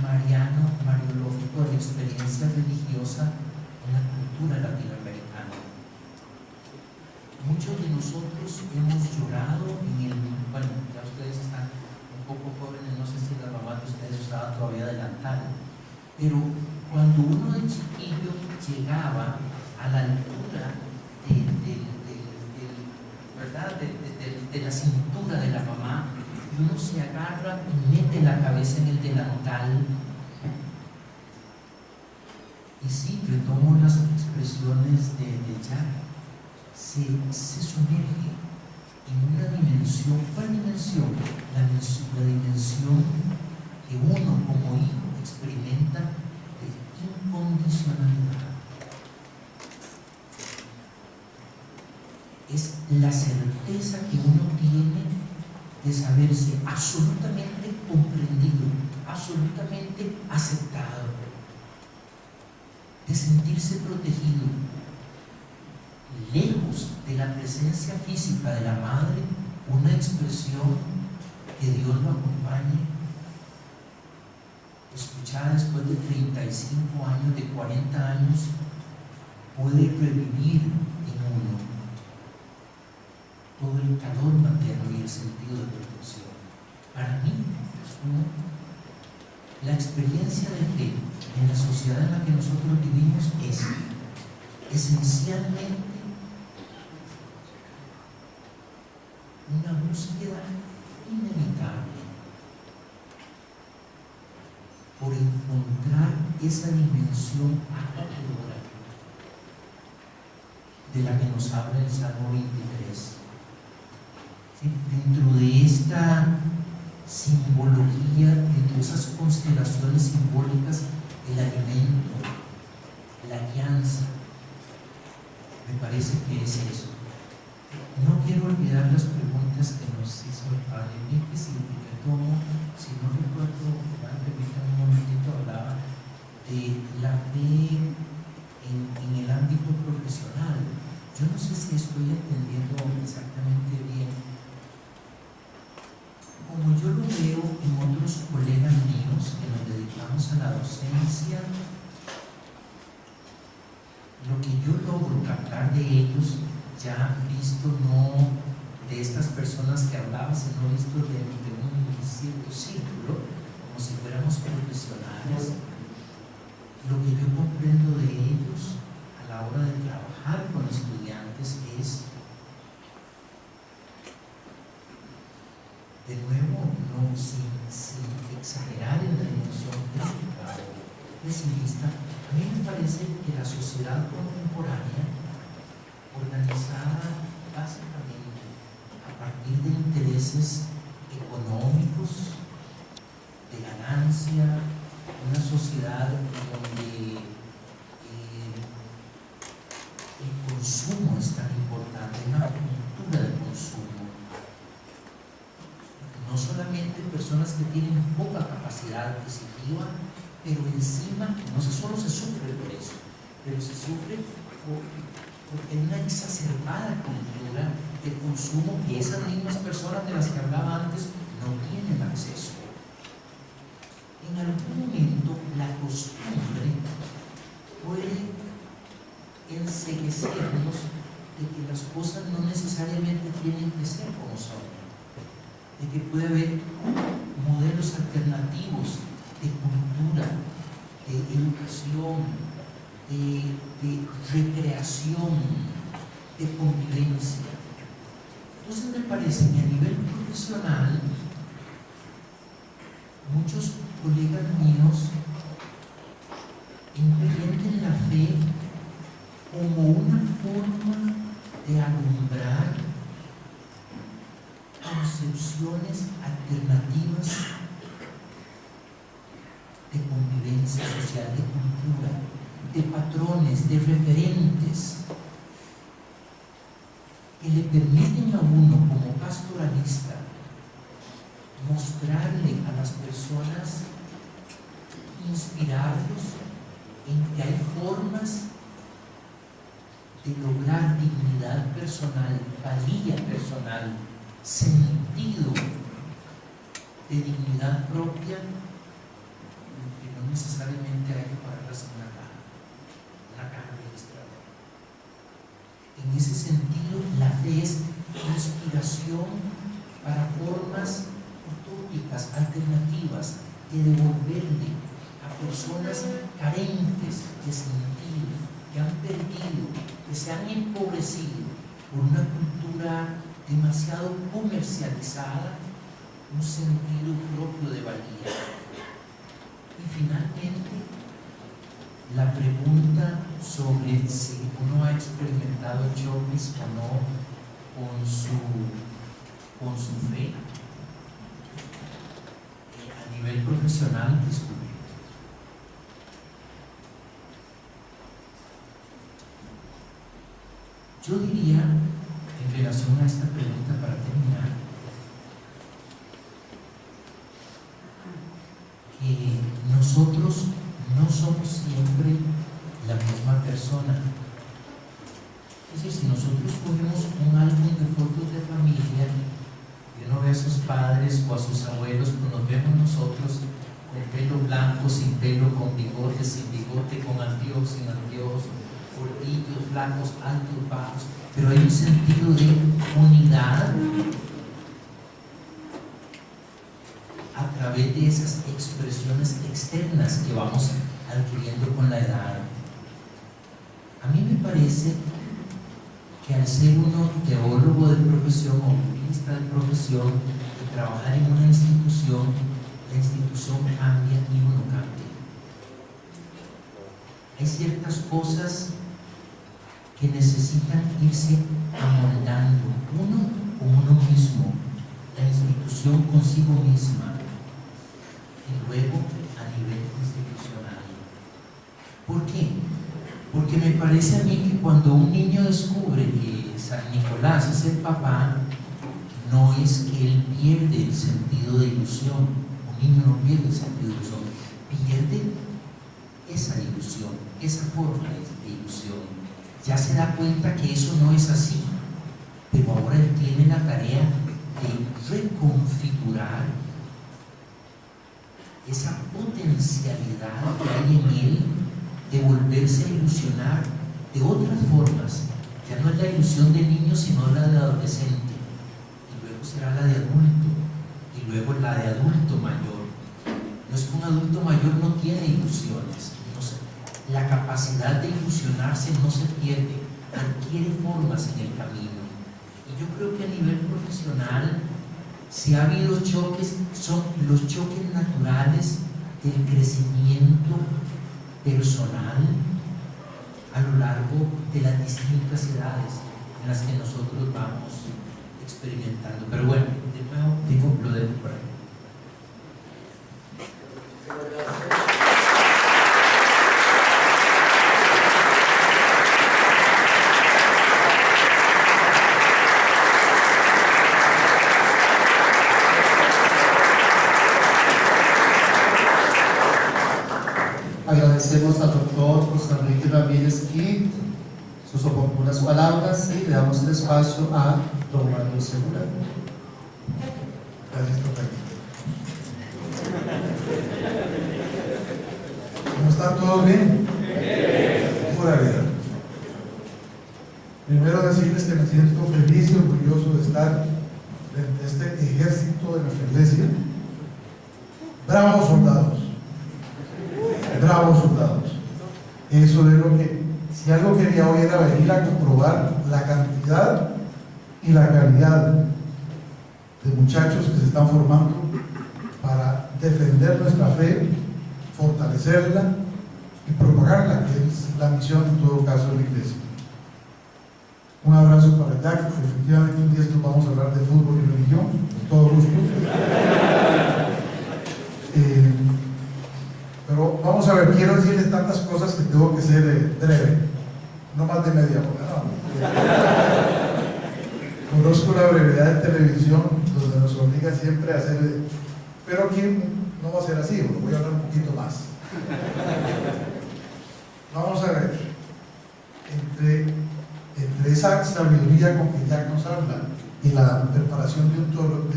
mariano, mariológico de la experiencia religiosa en la cultura latinoamericana. Muchos de nosotros hemos llorado en el, bueno, ya ustedes están un poco jóvenes, no sé si las mamás de ustedes usaban todavía delantal, Pero cuando uno de chiquillo llegaba a la altura ¿verdad? De la cintura de la mamá, y uno se agarra y mete la cabeza en el delantal, y sí, retomo las expresiones de Jack, se sumerge en una dimensión. ¿Cuál dimensión? La dimensión que uno como hijo experimenta de incondicionalidad. Es la certeza que uno tiene de saberse absolutamente comprendido, absolutamente aceptado, de sentirse protegido. Lejos de la presencia física de la madre, una expresión que Dios lo acompañe, escuchada después de 35 años, de 40 años, puede revivir en uno todo el calor materno y el sentido de protección. Para mí, la experiencia de fe en la sociedad en la que nosotros vivimos es esencialmente una búsqueda inevitable por encontrar esa dimensión acogedora de la que nos habla el Salmo 23. ¿Sí? Dentro de esta simbología, dentro de esas constelaciones simbólicas, el alimento, la guianza, me parece que es eso. No quiero olvidar las preguntas que nos hizo el padre Víquez, y retomo, si no recuerdo, permítanme un momentito, hablaba de la fe en el ámbito profesional. Yo no sé si estoy entendiendo exactamente bien. Como yo lo veo en otros colegas míos que nos dedicamos a la docencia, lo que yo logro captar de ellos, ya visto no de estas personas que hablaba, sino visto de un cierto círculo, como si fuéramos profesionales, lo que yo comprendo de ellos a la hora de trabajar con estudiantes es, de nuevo, no sin exagerar en la dimensión crítica o pesimista, a mí me parece que la sociedad contemporánea, organizada básicamente a partir de intereses económicos, de ganancia, una sociedad donde el consumo es tan importante, una cultura de consumo. No solamente personas que tienen poca capacidad adquisitiva, pero encima no solo se sufre por eso, pero se sufre porque hay una exacerbada cultura de consumo que esas mismas personas de las que hablaba antes no tienen acceso. En algún momento la costumbre puede enceguecernos de que las cosas no necesariamente tienen que ser como son, de que puede haber modelos alternativos de cultura, de educación, de recreación, de convivencia. Entonces me parece que a nivel profesional muchos colegas míos entienden la fe como una forma de alumbrar concepciones alternativas de convivencia social, de cultura, de patrones, de referentes que le permiten a uno como pastoralista mostrarle a las personas, inspirarlos en que hay formas de lograr dignidad personal, valía personal, sentido de dignidad propia, que no necesariamente hay que ponerlas en una caja registradora. En ese sentido, la fe es inspiración para formas utópicas, alternativas, de devolverle a personas carentes de sentido, que han perdido, que se han empobrecido por una cultura demasiado comercializada, un sentido propio de valía. Y finalmente, la pregunta sobre si uno ha experimentado choques o no con su fe a nivel profesional descubierto. Yo diría, en relación a esta pregunta para terminar, que nosotros no somos siempre la misma persona. Es decir, si nosotros cogemos un álbum de fotos de familia y uno ve a sus padres o a sus abuelos, pues nos vemos nosotros con pelo blanco, sin pelo, con bigote, sin bigote, con anteojos, sin anteojos, gordillos, flacos, altos, bajos, pero hay un sentido de unidad a través de esas expresiones externas que vamos adquiriendo con la edad. A mí me parece que al ser uno teólogo de profesión o jurista de profesión, de trabajar en una institución, la institución cambia y uno cambia. Hay ciertas cosas que necesitan irse amoldando, uno con uno mismo, la institución consigo misma, y luego a nivel institucional. ¿Por qué? Porque me parece a mí que cuando un niño descubre que San Nicolás es el papá, no es que él pierde el sentido de ilusión. Un niño no pierde el sentido de ilusión, pierde esa ilusión, esa forma de ilusión. Ya se da cuenta que eso no es así, pero ahora él tiene la tarea de reconfigurar esa potencialidad que hay en él de volverse a ilusionar de otras formas. Ya no es la ilusión de niño, sino la de adolescente, y luego será la de adulto, y luego la de adulto mayor. No es que un adulto mayor no tiene ilusiones, no sé. La capacidad de ilusionarse no se pierde, adquiere formas en el camino. Y yo creo que a nivel profesional, si ha habido choques, son los choques naturales del crecimiento personal a lo largo de las distintas edades en las que nosotros vamos experimentando. Pero bueno, de nuevo digo, lo dejo por ahí. Agradecemos al doctor José Enrique Ramírez Kid sus oportunas palabras y le damos el espacio a don Mario Segura. Gracias, doctor. ¿Cómo están todos bien? Pura vida. Primero decirles que me siento feliz y orgulloso de estar frente a este ejército de nuestra iglesia. Bravos soldados. Bravos soldados. Eso es lo que, si algo quería hoy era venir a comprobar la cantidad y la calidad de muchachos que se están formando para defender nuestra fe, fortalecerla y propagarla, que es la misión en todo caso de la iglesia. Un abrazo para Jack, porque efectivamente un día estos vamos a hablar de fútbol y religión, con todo gusto. Pero vamos a ver, quiero decirles tantas cosas que tengo que ser breve, no más de media hora. No. Conozco la brevedad de televisión, donde nos obliga siempre a hacer, pero aquí no va a ser así, voy a hablar un poquito más. Vamos a ver, entre esa sabiduría con que Jack nos habla y la preparación de un teólogo,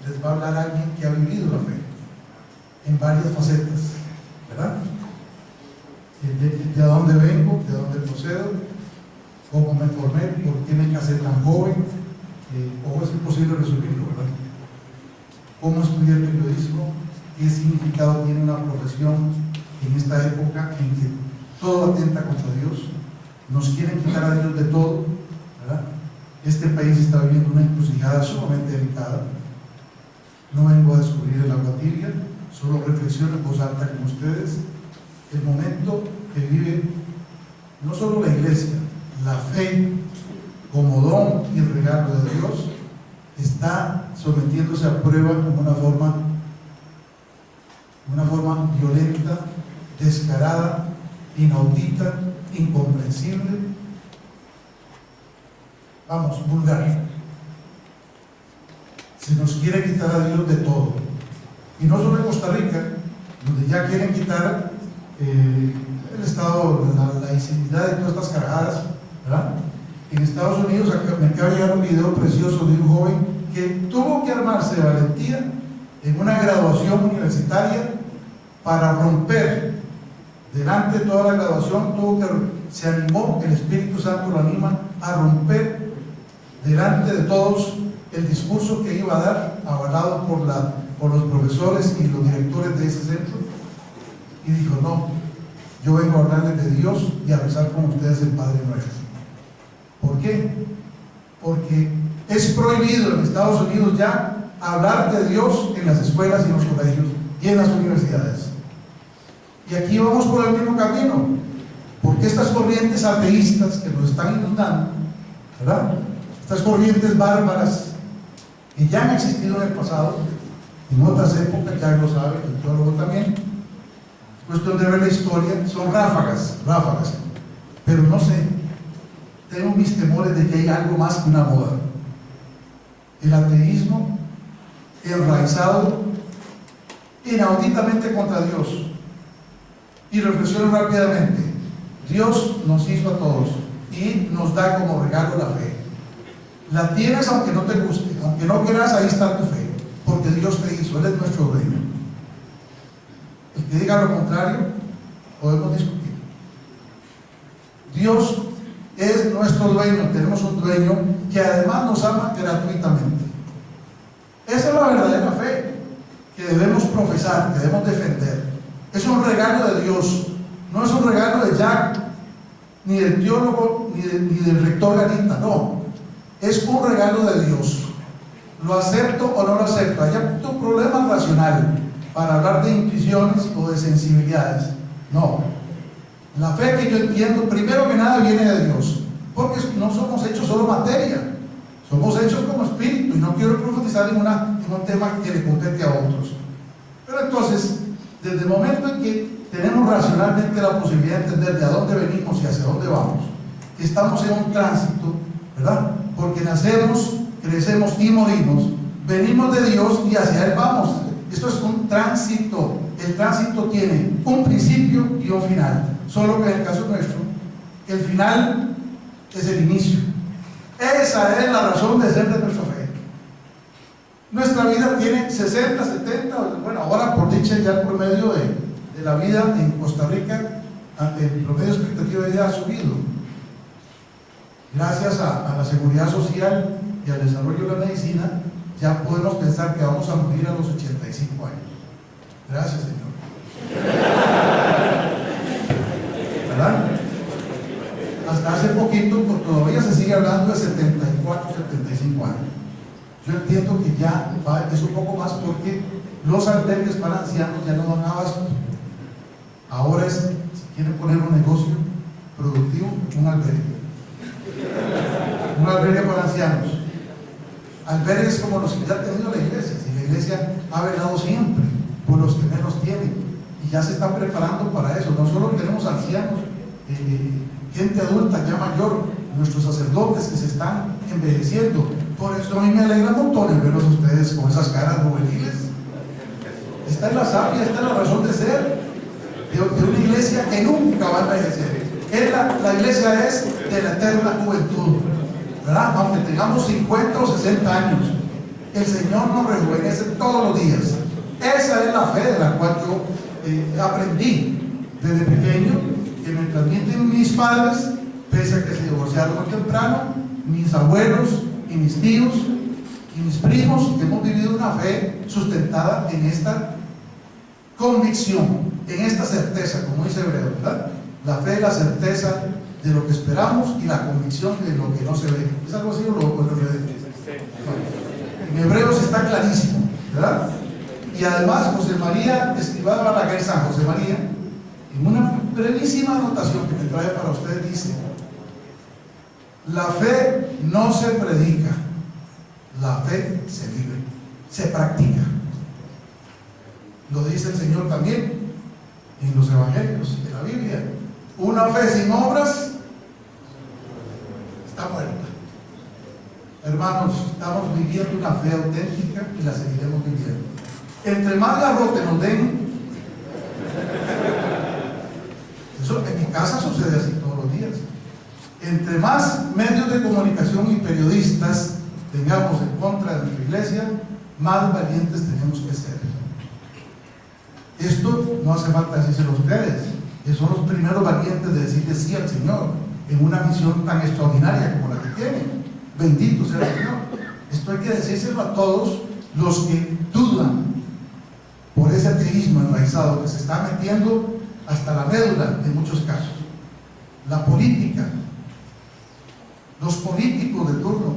les va a hablar alguien que ha vivido la fe en varias facetas, ¿verdad? De dónde vengo, de dónde procedo, cómo me formé, por qué me casé tan joven, o es imposible resumirlo, ¿verdad? Cómo estudié periodismo, qué significado tiene una profesión en esta época en que todo atenta contra Dios, nos quieren quitar a Dios de todo, ¿verdad? Este país está viviendo una encrucijada sumamente delicada. No vengo a descubrir el agua tibia, solo reflexiono en voz alta con ustedes el momento que vive no solo la iglesia, la fe como don y regalo de Dios está sometiéndose a prueba como una forma violenta, descarada, inaudita, incomprensible, vamos, vulgar. Se nos quiere quitar a Dios de todo, y no solo en Costa Rica, donde ya quieren quitar el Estado, la laicidad y todas estas carajadas, ¿verdad? En Estados Unidos me acaba de llegar un video precioso de un joven que tuvo que armarse de valentía en una graduación universitaria para romper delante de toda la graduación, se animó, el Espíritu Santo lo anima a romper delante de todos el discurso que iba a dar, avalado por los profesores y los directores de ese centro, y dijo: no, yo vengo a hablarles de Dios y a rezar con ustedes el Padre Nuestro. ¿Por qué? Porque es prohibido en Estados Unidos ya hablar de Dios en las escuelas y en los colegios y en las universidades. Y aquí vamos por el mismo camino, porque estas corrientes ateístas que nos están inundando, ¿verdad? Estas corrientes bárbaras que ya han existido en el pasado, en otras épocas, ya lo sabe el teólogo también, es cuestión de ver la historia, son ráfagas, pero no sé, tengo mis temores de que hay algo más que una moda. El ateísmo enraizado inauditamente contra Dios. Y reflexiono rápidamente: Dios nos hizo a todos y nos da como regalo la fe. La tienes aunque no te guste, aunque no quieras, ahí está tu fe, porque Dios te hizo, Él es nuestro dueño. El que diga lo contrario, podemos discutir. Dios es nuestro dueño, tenemos un dueño que además nos ama gratuitamente. Esa es la verdadera fe que debemos profesar, que debemos defender. Es un regalo de Dios, no es un regalo de Jack, ni del teólogo, ni del rector Garita, no. Es un regalo de Dios. ¿Lo acepto o no lo acepto? Hay un problema racional para hablar de intuiciones o de sensibilidades. No. La fe que yo entiendo, primero que nada, viene de Dios, porque no somos hechos solo materia, somos hechos como espíritu, y no quiero profundizar en un tema que le compete a otros. Pero entonces, desde el momento en que tenemos racionalmente la posibilidad de entender de a dónde venimos y hacia dónde vamos, que estamos en un tránsito, ¿verdad? Porque nacemos, crecemos y morimos, venimos de Dios y hacia Él vamos. Esto es un tránsito. El tránsito tiene un principio y un final, solo que en el caso nuestro, el final es el inicio. Esa es la razón de ser de nuestra fe. Nuestra vida tiene 60, 70, bueno, ahora por dicha ya el promedio de la vida en Costa Rica, el promedio de expectativa de vida ha subido. Gracias a la seguridad social y al desarrollo de la medicina, ya podemos pensar que vamos a morir a los 85 años. Gracias, Señor. ¿Verdad? Hasta hace poquito, pues, todavía se sigue hablando de 74, 75 años. Yo entiendo que ya es un poco más, porque los albergues para ancianos ya no dan abasto. Ahora es, si quieren poner un negocio productivo, un albergue. Un albergue para ancianos. Albergues como los que ya ha tenido la iglesia. Si la iglesia ha velado siempre por los que menos tienen, y ya se está preparando para eso. No solo tenemos ancianos, gente adulta ya mayor, nuestros sacerdotes que se están envejeciendo. Por eso a mí me alegra un montón verlos a ustedes con esas caras juveniles. Esta es la sabia, esta es la razón de ser de una iglesia que nunca va a envejecer. La iglesia es de la eterna juventud, ¿verdad? Aunque tengamos 50 o 60 años, el Señor nos rejuvenece todos los días. Esa es la fe de la cual yo aprendí desde pequeño, que me transmiten mis padres, pese a que se divorciaron muy temprano, mis abuelos y mis tíos y mis primos, que hemos vivido una fe sustentada en esta convicción, en esta certeza, como dice Hebreo, ¿verdad? La fe es la certeza de lo que esperamos y la convicción de lo que no se ve. ¿Es algo así o lo en Hebreos está clarísimo, ¿verdad? Y además José María Escrivá Balaguer, San José María, en una brevísima anotación que me trae para ustedes, dice: la fe no se predica, la fe se vive, se practica. Lo dice el Señor también en los evangelios, en la Biblia. Una fe sin obras está muerta. Hermanos, estamos viviendo una fe auténtica y la seguiremos viviendo. Entre más garrote nos den, eso en mi casa sucede así todos los días. Entre más medios de comunicación y periodistas tengamos en contra de nuestra iglesia, más valientes tenemos que ser. Esto no hace falta decírselo a ustedes, que son los primeros valientes de decirle sí al Señor en una misión tan extraordinaria como la que tienen. Bendito sea el Señor. Esto hay que decírselo a todos los que dudan por ese ateísmo enraizado que se está metiendo hasta la médula en muchos casos. La política, los políticos de turno.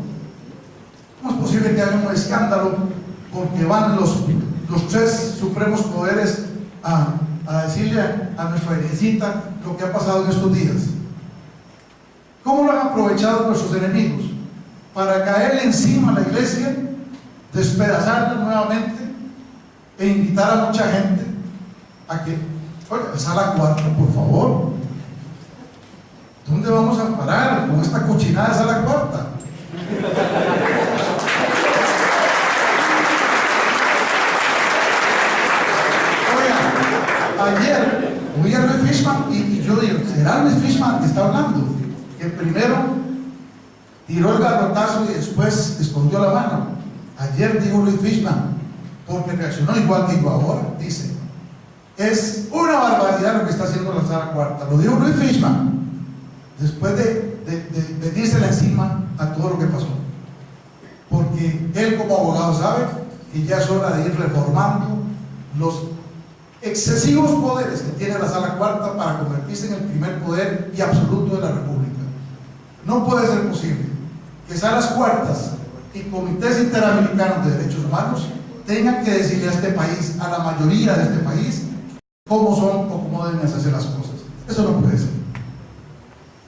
¿Cómo es posible que hagan un escándalo porque van los tres supremos poderes a decirle a nuestra virgencita lo que ha pasado en estos días? ¿Cómo lo han aprovechado nuestros enemigos? Para caerle encima a la iglesia, despedazarla nuevamente e invitar a mucha gente a que, oye, sala cuarta, por favor. ¿Dónde vamos a parar con esta cochinada de sala cuarta? Oiga, ayer oí a Luis Fishman y yo digo, ¿será Luis Fishman que está hablando? Que primero tiró el garrotazo y después escondió la mano. Ayer dijo Luis Fishman, porque reaccionó igual que yo ahora, dice: es una barbaridad lo que está haciendo la sala cuarta. Lo dijo Luis Fishman después de vendírsela encima a todo lo que pasó, porque él como abogado sabe que ya es hora de ir reformando los excesivos poderes que tiene la sala cuarta para convertirse en el primer poder y absoluto de la república. No puede ser posible que salas cuartas y comités interamericanos de derechos humanos tengan que decirle a este país, a la mayoría de este país, cómo son o cómo deben hacerse las cosas. Eso no puede ser.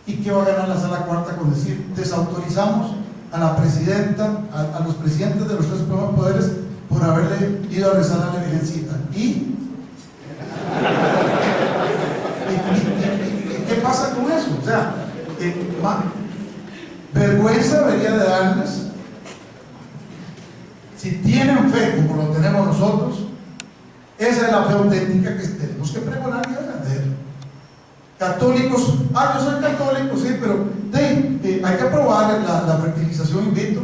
¿Y qué va a ganar la sala cuarta con decir desautorizamos a la presidenta, a los presidentes de los tres supremos poderes por haberle ido a rezar a la virgencita? ¿Y qué pasa con eso? O sea, vergüenza debería de darles. Si tienen fe como lo tenemos nosotros, esa es la fe auténtica que tenemos que pregonar y defender. Católicos, yo soy católico, sí, pero hay que aprobar la fertilización in vitro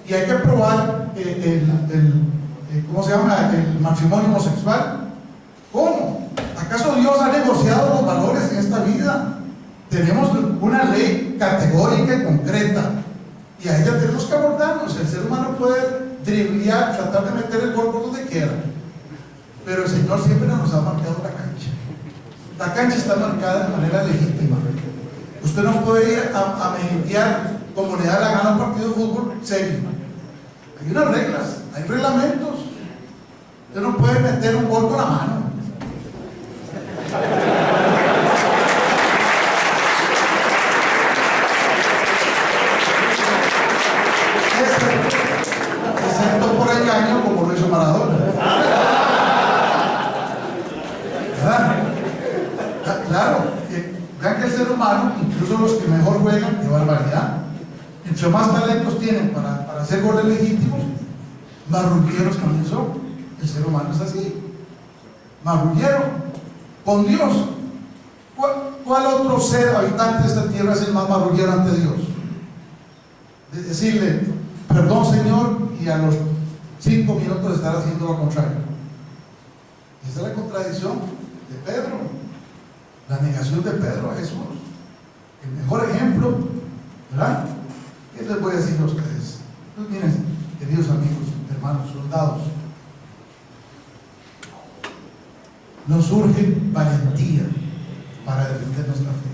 y hay que aprobar ¿cómo se llama? El matrimonio homosexual. ¿Cómo? ¿Acaso Dios ha negociado los valores en esta vida? Tenemos una ley categórica y concreta y a ella tenemos que abordarnos. El ser humano puede driblear, tratar de meter el gol por donde quiera, pero el Señor siempre nos ha marcado la cancha. La cancha está marcada de manera legítima. Usted no puede ir a mejentear como le da la gana a un partido de fútbol serio. Hay unas reglas, hay reglamentos. Usted no puede meter un gol con la mano. Excepto por el caño, como lo hizo Maradona. ¿Verdad? Claro, vean que el ser humano, incluso los que mejor juegan, qué barbaridad, entre más talentos tienen para hacer goles legítimos, más rulleros también son. El ser humano es así, marrullero con Dios. ¿Cuál otro ser habitante de esta tierra es el más marrullero ante Dios? De decirle, perdón Señor, y a los 5 minutos de estar haciendo lo contrario. Esa es la contradicción de Pedro, la negación de Pedro a Jesús. El mejor ejemplo, ¿verdad? ¿Qué les voy a decir a ustedes? Pues miren, queridos amigos, hermanos, soldados, nos urge valentía para defender nuestra fe.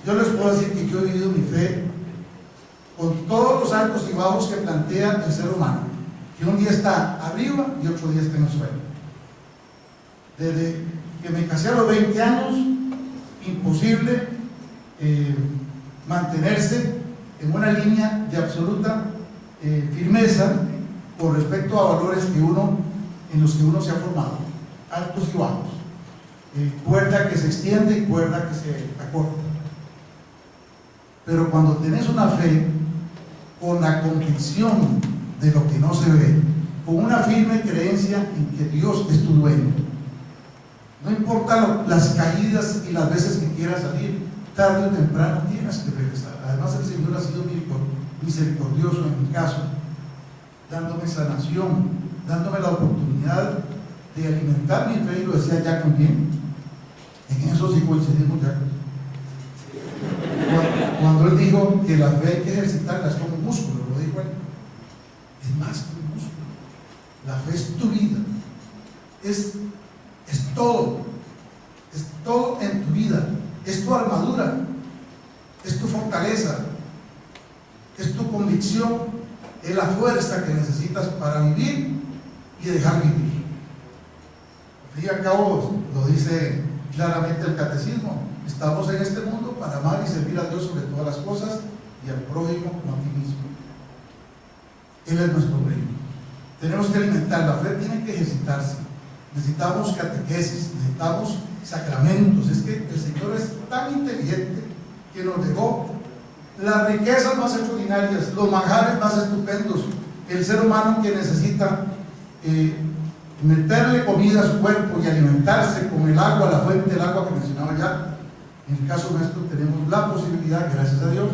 Yo les puedo decir que yo he vivido mi fe con todos los altos y bajos que plantea el ser humano, que un día está arriba y otro día está en el suelo. Desde que me casé a los 20 años, imposible mantenerse en una línea de absoluta firmeza con respecto a valores en los que uno se ha formado, altos y bajos, cuerda que se extiende y cuerda que se acorta. Pero cuando tenés una fe con la convicción de lo que no se ve, con una firme creencia en que Dios es tu dueño, no importa las caídas y las veces que quieras salir, tarde o temprano tienes que regresar. Además, el Señor ha sido misericordioso en mi caso, dándome sanación, dándome la oportunidad de alimentar mi fe, y lo decía Jacob bien. En eso sí coincidimos, Jacob. Cuando él dijo que la fe hay que ejercitarla, es como un músculo, lo dijo él. Es más que un músculo. La fe es tu vida, es todo en tu vida, es tu armadura, es tu fortaleza, es tu convicción, es la fuerza que necesitas para vivir y dejar vivir. Al fin y al cabo, lo dice claramente el catecismo: estamos en este mundo para amar y servir a Dios sobre todas las cosas y al prójimo como a ti mismo. Él es nuestro reino. Tenemos que alimentar, la fe tiene que ejercitarse. Necesitamos catequesis, necesitamos sacramentos. Es que el Señor es tan inteligente que nos dejó las riquezas más extraordinarias, los manjares más estupendos. El ser humano que necesita meterle comida a su cuerpo y alimentarse con el agua, la fuente del agua que mencionaba ya. En el caso nuestro tenemos la posibilidad, gracias a Dios,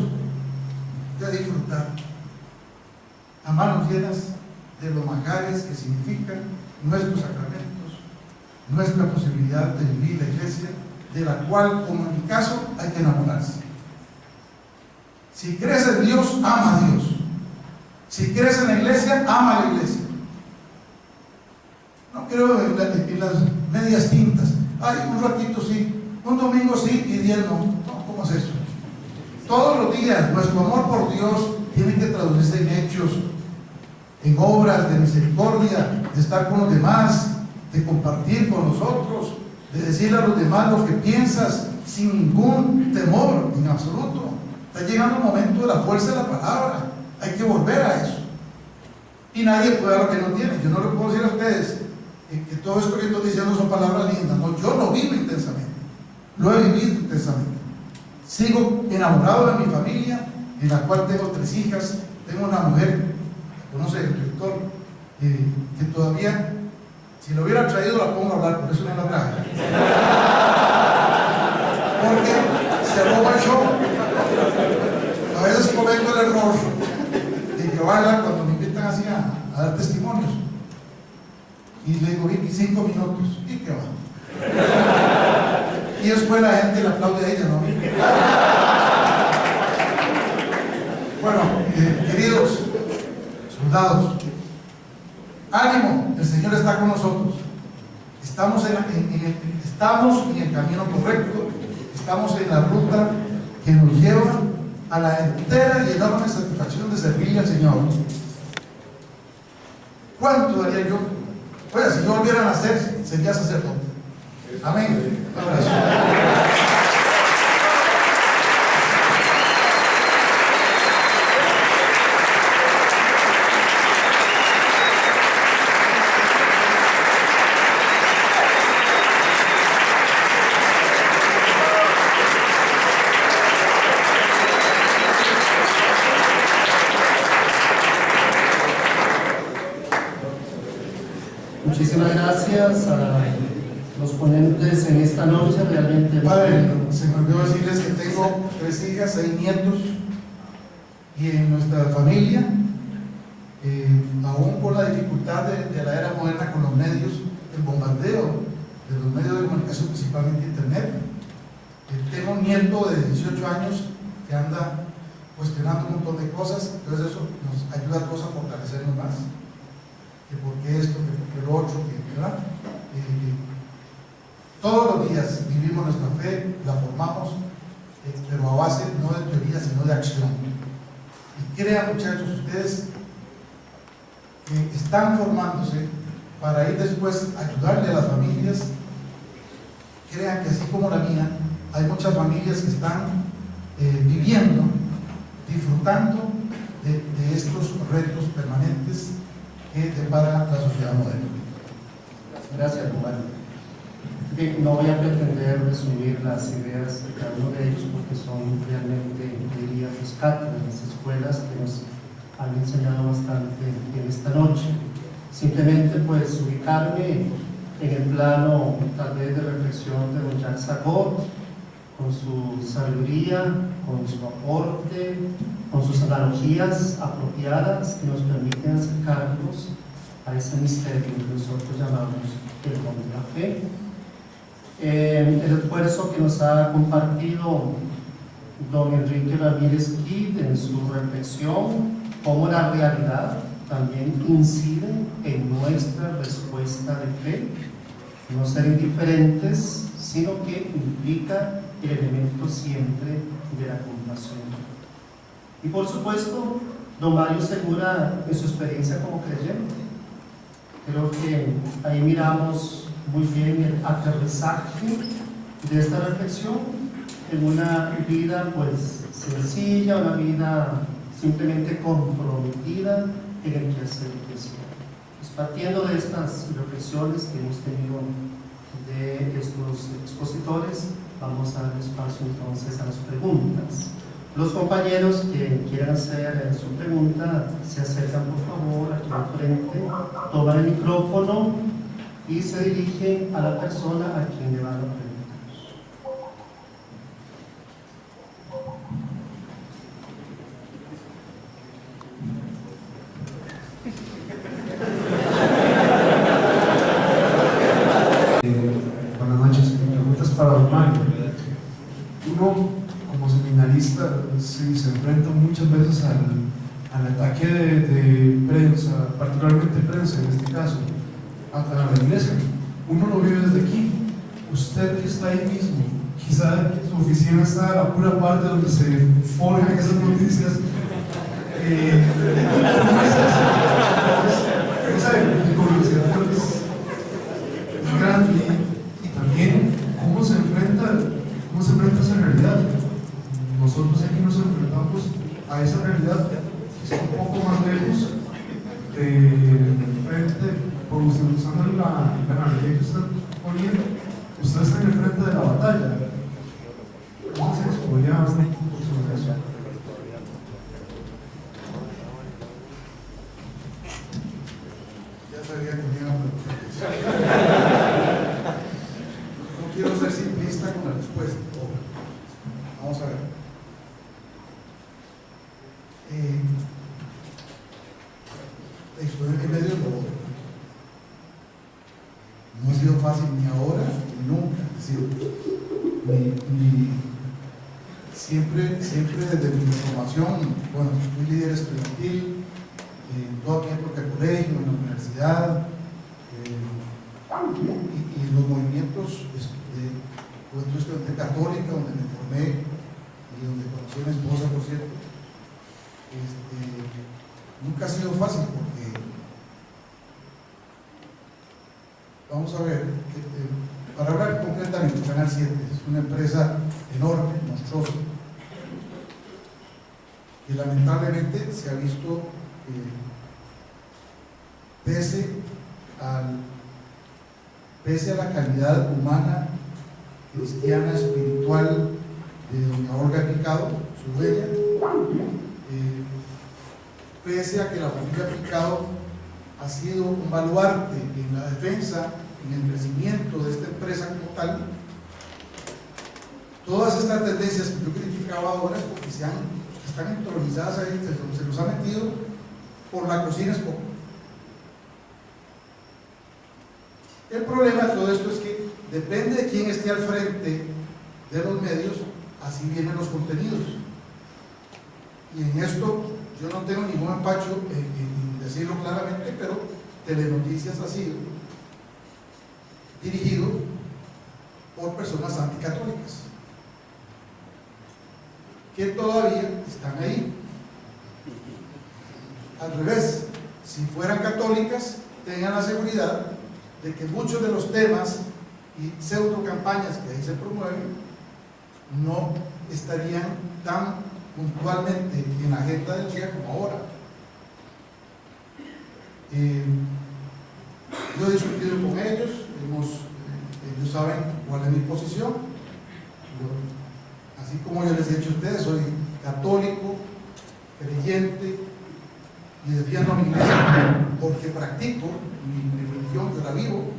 de disfrutar a manos llenas de los manjares que significan nuestros sacramentos, nuestra posibilidad de vivir la iglesia, de la cual, como en mi caso, hay que enamorarse. Si crees en Dios, ama a Dios. Si crees en la iglesia, ama a la iglesia. No creo en las medias tintas. Ay, un ratito sí, un domingo sí y 10 no. No, ¿cómo es eso? Todos los días nuestro amor por Dios tiene que traducirse en hechos, en obras de misericordia, de estar con los demás, de compartir con los otros, de decirle a los demás lo que piensas sin ningún temor en absoluto. Está llegando el momento de la fuerza de la palabra. Hay que volver a eso. Y nadie puede dar lo que no tiene. Yo no le puedo decir a ustedes que todo esto que estoy diciendo son palabras lindas. No, yo lo vivo intensamente. Lo he vivido intensamente. Sigo enamorado de mi familia, en la cual tengo 3 hijas. Tengo una mujer, conoce el rector, que todavía, si lo hubiera traído, la pongo a hablar, por eso no la traje. Porque se roba el show. A veces cometo el error de llevarla cuando me invitan así a dar testimonios. Y le digo, 25 minutos. ¿Y qué va? Y después la gente le aplaude a ella, ¿no? Bueno, queridos soldados, ánimo, el Señor está con nosotros. Estamos en el camino correcto, estamos en la ruta que nos lleva a la entera y enorme satisfacción de servirle al Señor. ¿Cuánto daría yo? Pues si yo volviera a nacer, sería sacerdote. Amén. Un abrazo. Muchísimas gracias a los ponentes en esta noche. Realmente, Padre, se me olvidó decirles que tengo 3 hijas, 6 nietos, y en nuestra familia, aún con la dificultad de la era moderna con los medios, el bombardeo de los medios de comunicación, principalmente internet, tengo un nieto de 18 años que anda cuestionando un montón de cosas. Entonces eso nos ayuda a todos a fortalecernos más, que por qué esto, que por qué lo otro, ¿verdad? los días vivimos nuestra fe, la formamos, pero a base no de teoría, sino de acción. Y crean, muchachos, ustedes que están formándose para ir después a ayudarle a las familias. Crean que así como la mía, hay muchas familias que están viviendo, disfrutando de estos retos permanentes que depara la sociedad moderna. Gracias, Omar. No voy a pretender resumir las ideas de cada uno de ellos porque son realmente, diría, pues, cátedras, escuelas que nos han enseñado bastante en esta noche. Simplemente pues ubicarme en el plano tal vez de reflexión de don Jacques Sagot, con su sabiduría, con su aporte, con sus analogías apropiadas que nos permiten acercarnos a ese misterio que nosotros llamamos el don de la fe. El esfuerzo que nos ha compartido don Enrique Ramírez Kid en su reflexión, cómo la realidad también incide en nuestra respuesta de fe, no ser indiferentes, sino que implica el elemento siempre de la compasión. Y por supuesto, don Mario Segura en su experiencia como creyente. Creo que ahí miramos muy bien el aterrizaje de esta reflexión en una vida pues sencilla, una vida simplemente comprometida en el quehacer eclesial. Pues partiendo de estas reflexiones que hemos tenido de estos expositores, vamos a dar espacio entonces a las preguntas. Los compañeros que quieran hacer su pregunta se acercan por favor aquí al frente, toman el micrófono y se dirigen a la persona a quien le van a preguntar. Buenas noches, mi pregunta es para don Mario. Uno, como seminarista, se enfrenta muchas veces al ataque de prensa, particularmente prensa en este caso, a la iglesia. Uno lo vive desde aquí. Usted que está ahí mismo, quizá su oficina está a la pura parte donde se forjan esas noticias. ¿Cómo es eso? Esa curiosidad es grande, y también cómo se enfrenta a esa realidad. Nosotros aquí nos enfrentamos a esa realidad que está un poco más lejos de frente, por usando la analogía que usted poniendo. Usted está en el frente de la batalla. Entonces, podría hablar un poco sobre eso. Ya sabía que me iban a preguntar. No quiero ser simplista con la respuesta. Vamos a ver. Estoy en medio de todo. No ha sido fácil ni ahora ni nunca. Es decir, siempre desde mi formación, bueno, fui líder estudiantil, todo mi época de colegio, en la universidad, y los movimientos de juventud estudiantil católica, donde me formé y donde conocí a mi esposa, por cierto. Nunca ha sido fácil porque, vamos a ver, para hablar concretamente, Canal 7 es una empresa enorme, monstruosa, que lamentablemente se ha visto, pese a la calidad humana, cristiana, espiritual de doña Olga Picado, su dueña, pese a que la familia Picado ha sido un baluarte en la defensa, en el crecimiento de esta empresa como tal, todas estas tendencias que yo criticaba ahora es porque están entronizadas ahí, se los ha metido por la cocina es poco. El problema de todo esto es que depende de quién esté al frente de los medios, así vienen los contenidos. Y en esto yo no tengo ningún empacho en decirlo claramente, pero Telenoticias ha sido dirigido por personas anticatólicas, que todavía están ahí. Al revés, si fueran católicas, tengan la seguridad de que muchos de los temas y pseudo campañas que ahí se promueven no estarían tan puntualmente en la agenda del día como ahora. Yo he discutido con ellos, ellos saben cuál es mi posición. Así como yo les he dicho a ustedes, soy católico, creyente, y defiendo a mi iglesia porque practico mi religión, yo la vivo.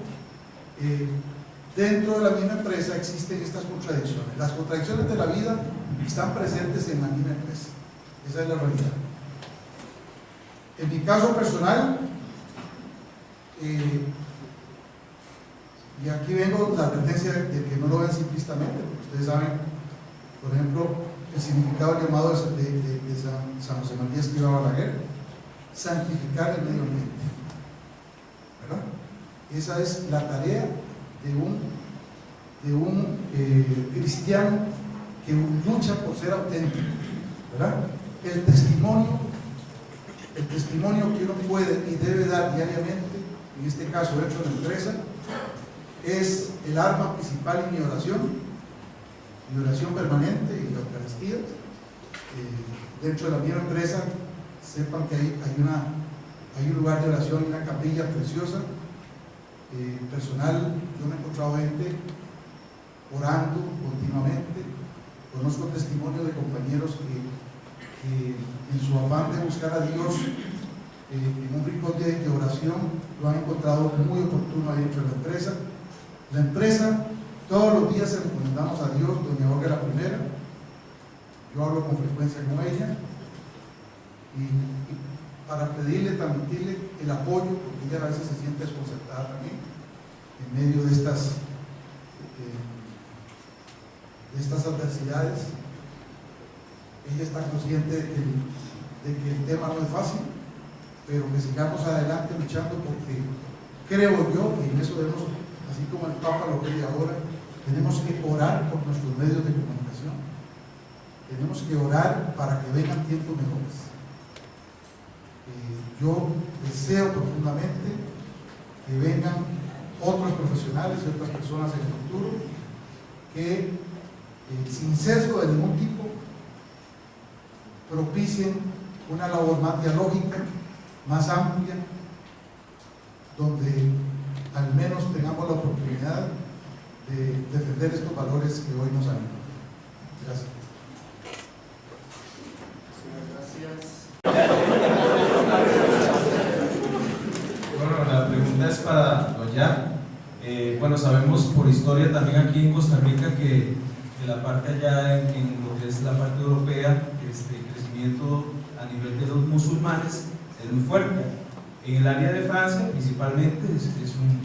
Dentro de la misma empresa existen estas contradicciones. Las contradicciones de la vida están presentes en la misma empresa. Esa es la realidad. En mi caso personal, y aquí vengo la advertencia de que no lo vean simplistamente, porque ustedes saben, por ejemplo, el significado del llamado de San José María Escrivá Balaguer: santificar el medio ambiente, ¿verdad? Esa es la tarea de un cristiano que lucha por ser auténtico, ¿verdad? El testimonio que uno puede y debe dar diariamente, en este caso dentro de la empresa, es el arma principal en mi oración permanente y la Eucaristía. Dentro de la misma empresa, sepan que hay un lugar de oración y una capilla preciosa. Personal, yo me he encontrado gente orando continuamente. Conozco testimonios de compañeros que en su afán de buscar a Dios en un rincón de oración lo han encontrado muy oportuno ahí dentro de la empresa. La empresa, todos los días se recomendamos a Dios. Doña Olga la primera, yo hablo con frecuencia con ella y para pedirle, transmitirle el apoyo, porque ella a veces se siente desconcertada también en medio de estas adversidades. Ella está consciente de que el tema no es fácil, pero que sigamos adelante luchando, porque creo yo, y en eso debemos, así como el Papa lo pide ahora, tenemos que orar por nuestros medios de comunicación, tenemos que orar para que vengan tiempos mejores. Yo deseo profundamente que vengan otros profesionales y otras personas en el futuro que sin sesgo de ningún tipo propicien una labor más dialógica, más amplia, donde al menos tengamos la oportunidad de defender estos valores que hoy nos animan. Gracias. Gracias. Bueno, la pregunta es para Doña. Bueno, sabemos por historia también aquí en Costa Rica que de la parte allá en lo que es la parte europea, el crecimiento a nivel de los musulmanes es muy fuerte. En el área de Francia principalmente es un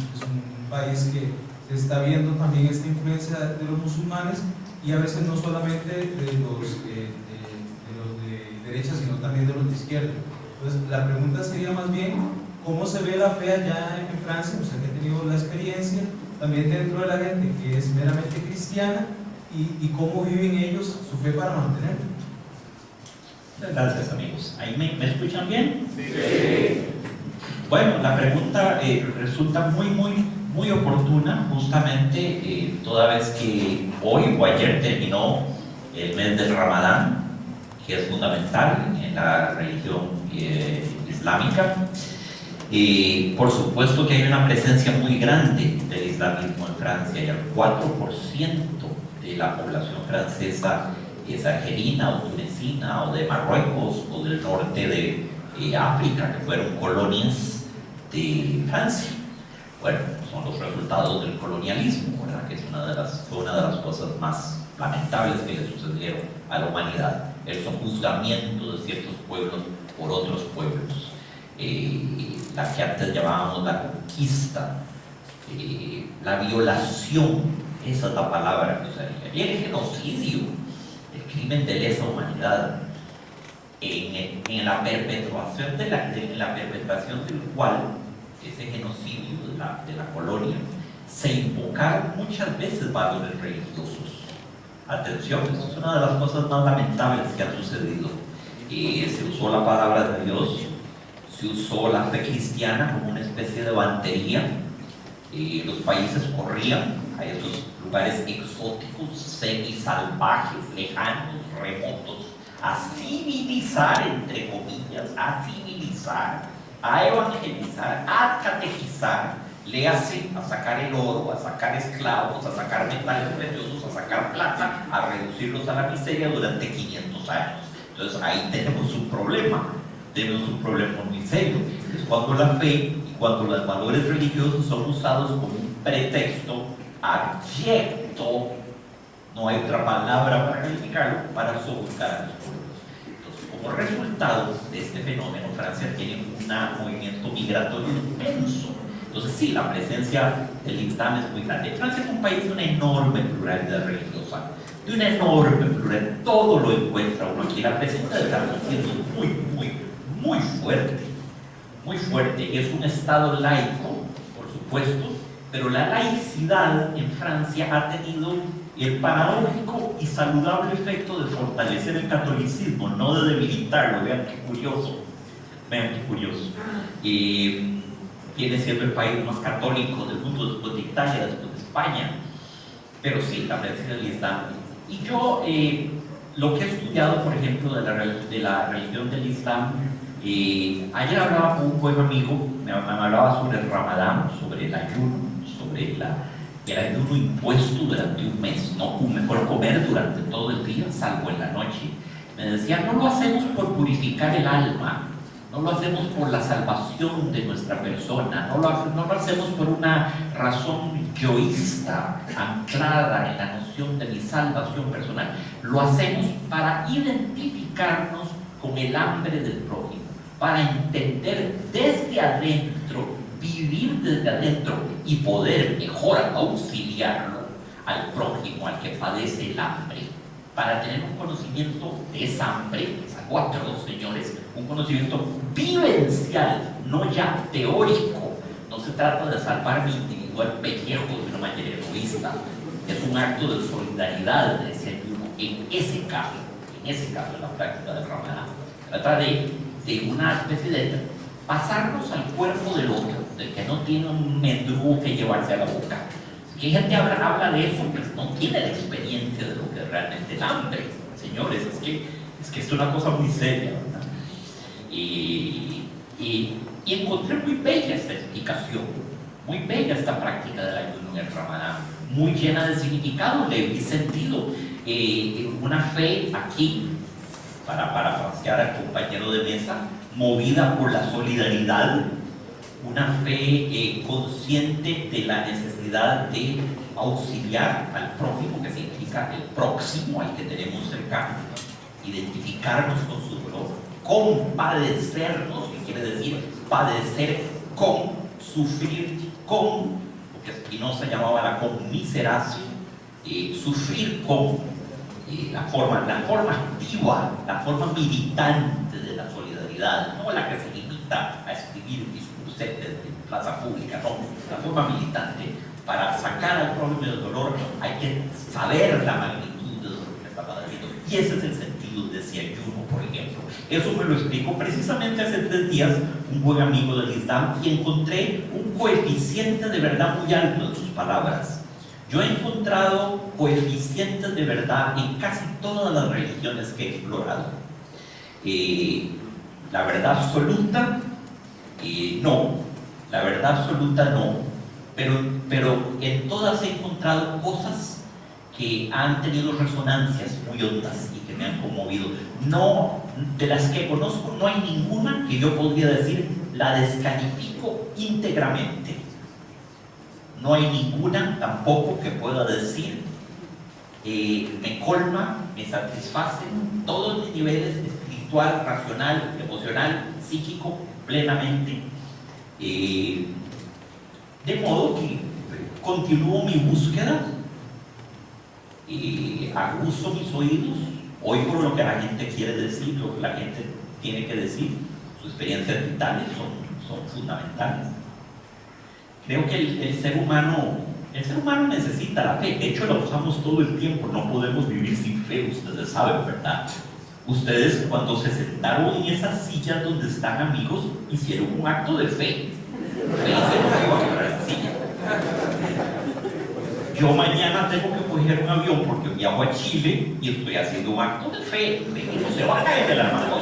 país que se está viendo también esta influencia de los musulmanes, y a veces no solamente de los de derecha, sino también de los de izquierda. Entonces la pregunta sería más bien, ¿cómo se ve la fe allá en Francia? O sea, que ha tenido la experiencia también dentro de la gente que es meramente cristiana, y cómo viven ellos su fe para mantenerla. Gracias, amigos. ¿Ahí me escuchan bien? Sí. Bueno, la pregunta resulta muy oportuna, justamente toda vez que hoy o ayer terminó el mes del Ramadán, que es fundamental en la religión islámica. Por supuesto que hay una presencia muy grande del islamismo en Francia, y el 4% de la población francesa es argelina o tunecina o de Marruecos o del norte de África, que fueron colonias de Francia. Bueno, son los resultados del colonialismo, ¿verdad? Que es fue una de las cosas más lamentables que le sucedieron a la humanidad, el sojuzgamiento de ciertos pueblos por otros pueblos, la que antes llamábamos la conquista, la violación, esa es la palabra que usaría, y el genocidio, el crimen de lesa humanidad, en la perpetuación del cual ese genocidio de la colonia se invocaron muchas veces valores religiosos. Atención, esto es una de las cosas más lamentables que ha sucedido. Se usó la palabra de Dios, se usó la fe cristiana como una especie de bandería. Los países corrían a esos lugares exóticos, semisalvajes, lejanos, remotos, a civilizar, entre comillas, a civilizar, a evangelizar, a catequizar, léase, a sacar el oro, a sacar esclavos, a sacar metales preciosos, a sacar plata, a reducirlos a la miseria durante 500 años. Entonces ahí tenemos un problema muy serio. Es cuando la fe y cuando los valores religiosos son usados como un pretexto abyecto, no hay otra palabra para calificarlo, para sofocar a los pueblos. Entonces, como resultado de este fenómeno, Francia tiene un movimiento migratorio inmenso. Entonces sí, la presencia del Islam es muy grande. Francia es un país de una enorme pluralidad religiosa, de una enorme pluralidad, todo lo encuentra uno aquí. La presencia del catolicismo es muy fuerte, y es un estado laico, por supuesto, pero la laicidad en Francia ha tenido el paradójico y saludable efecto de fortalecer el catolicismo, no de debilitarlo. Vean qué curioso. Viene siendo el país más católico del mundo después de Italia, después de España, pero sí, la presencia del Islam. Y yo, lo que he estudiado, por ejemplo, de la religión del Islam, ayer hablaba con un buen amigo, me hablaba sobre el Ramadán, sobre el ayuno, sobre el ayuno impuesto durante un mes, no mejor comer durante todo el día, salvo en la noche. Me decía, no lo hacemos por purificar el alma, no lo hacemos por la salvación de nuestra persona, no lo hacemos por una razón yoísta, anclada en la noción de mi salvación personal. Lo hacemos para identificarnos con el hambre del prójimo, para entender desde adentro, vivir desde adentro y poder mejor auxiliarlo al prójimo, al que padece el hambre, para tener un conocimiento de esa hambre, sacó a todos, señores, un conocimiento vivencial, no ya teórico. No se trata de salvar mi individual pellejo de una manera egoísta, es un acto de solidaridad, decía uno, en ese caso, en la práctica del Ramadán. Se trata de una especie de pasarnos al cuerpo del otro, del que no tiene un mendrugo que llevarse a la boca. Que gente habla de eso, pues no tiene la experiencia de lo que es realmente el hambre, señores. Es que es una cosa muy seria, ¿verdad? Y encontré muy bella esta explicación, muy bella esta práctica del ayuno en el Ramadán, muy llena de significado. Le vi sentido, una fe aquí, para parafrasear al compañero de mesa, movida por la solidaridad, una fe consciente de la necesidad de auxiliar al prójimo, que significa el próximo, al que tenemos cercano, identificarnos con su dolor, compadecernos, que quiere decir padecer con, sufrir con, lo que Spinoza llamaba la conmiseración, sufrir con, la forma activa, la forma militante de la solidaridad, no la que se limita a escribir discursetes de plaza pública, no, la forma militante. Para sacar al prójimo del dolor hay que saber la magnitud de lo que está padeciendo, y ese es el sentido de ese ayuno, por ejemplo. Eso me lo explicó precisamente hace 3 días un buen amigo del Islam, y encontré un coeficiente de verdad muy alto en sus palabras. Yo he encontrado coeficientes de verdad en casi todas las religiones que he explorado. La verdad absoluta, no. La verdad absoluta, no. Pero en todas he encontrado cosas que han tenido resonancias muy hondas y que me han conmovido. No, de las que conozco, no hay ninguna que yo podría decir la descalifico íntegramente. No hay ninguna tampoco que pueda decir me colma, me satisface todos mis niveles espiritual, racional, emocional, psíquico, plenamente. De modo que continúo mi búsqueda, aguzo mis oídos, oigo lo que la gente quiere decir, lo que la gente tiene que decir. Sus experiencias vitales son fundamentales. Creo que el ser humano El ser humano necesita la fe, de hecho la usamos todo el tiempo, no podemos vivir sin fe, ustedes saben, ¿verdad? Ustedes cuando se sentaron en esas sillas donde están amigos, hicieron un acto de fe. Fe se nos iba a quebrar la silla. Yo mañana tengo que coger un avión porque viajo a Chile y estoy haciendo un acto de fe, de que no se va a caer de las manos.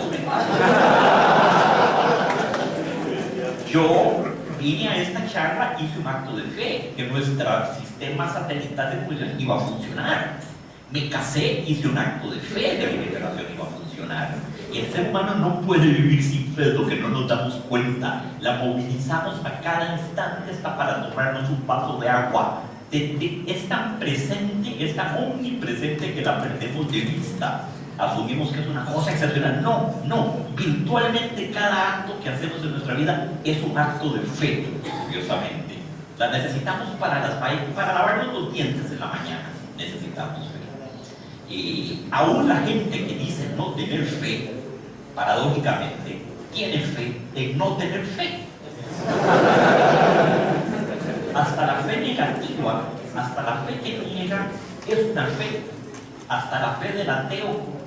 Yo vine a esta charla, hice un acto de fe, que nuestro sistema satelital de comunicación iba a funcionar. Me casé, hice un acto de fe de que mi relación iba a funcionar. Y el ser humano no puede vivir sin fe, lo que no nos damos cuenta. La movilizamos a cada instante hasta para tomarnos un vaso de agua. Es tan presente, es tan omnipresente que la perdemos de vista. Asumimos que es una cosa excepcional. No. Virtualmente cada acto que hacemos en nuestra vida es un acto de fe, curiosamente. La necesitamos para lavarnos los dientes en la mañana. Necesitamos fe. Y aún la gente que dice no tener fe, paradójicamente, tiene fe de no tener fe. Hasta la fe negativa, hasta la fe que niega, es una fe. Hasta la fe del ateo.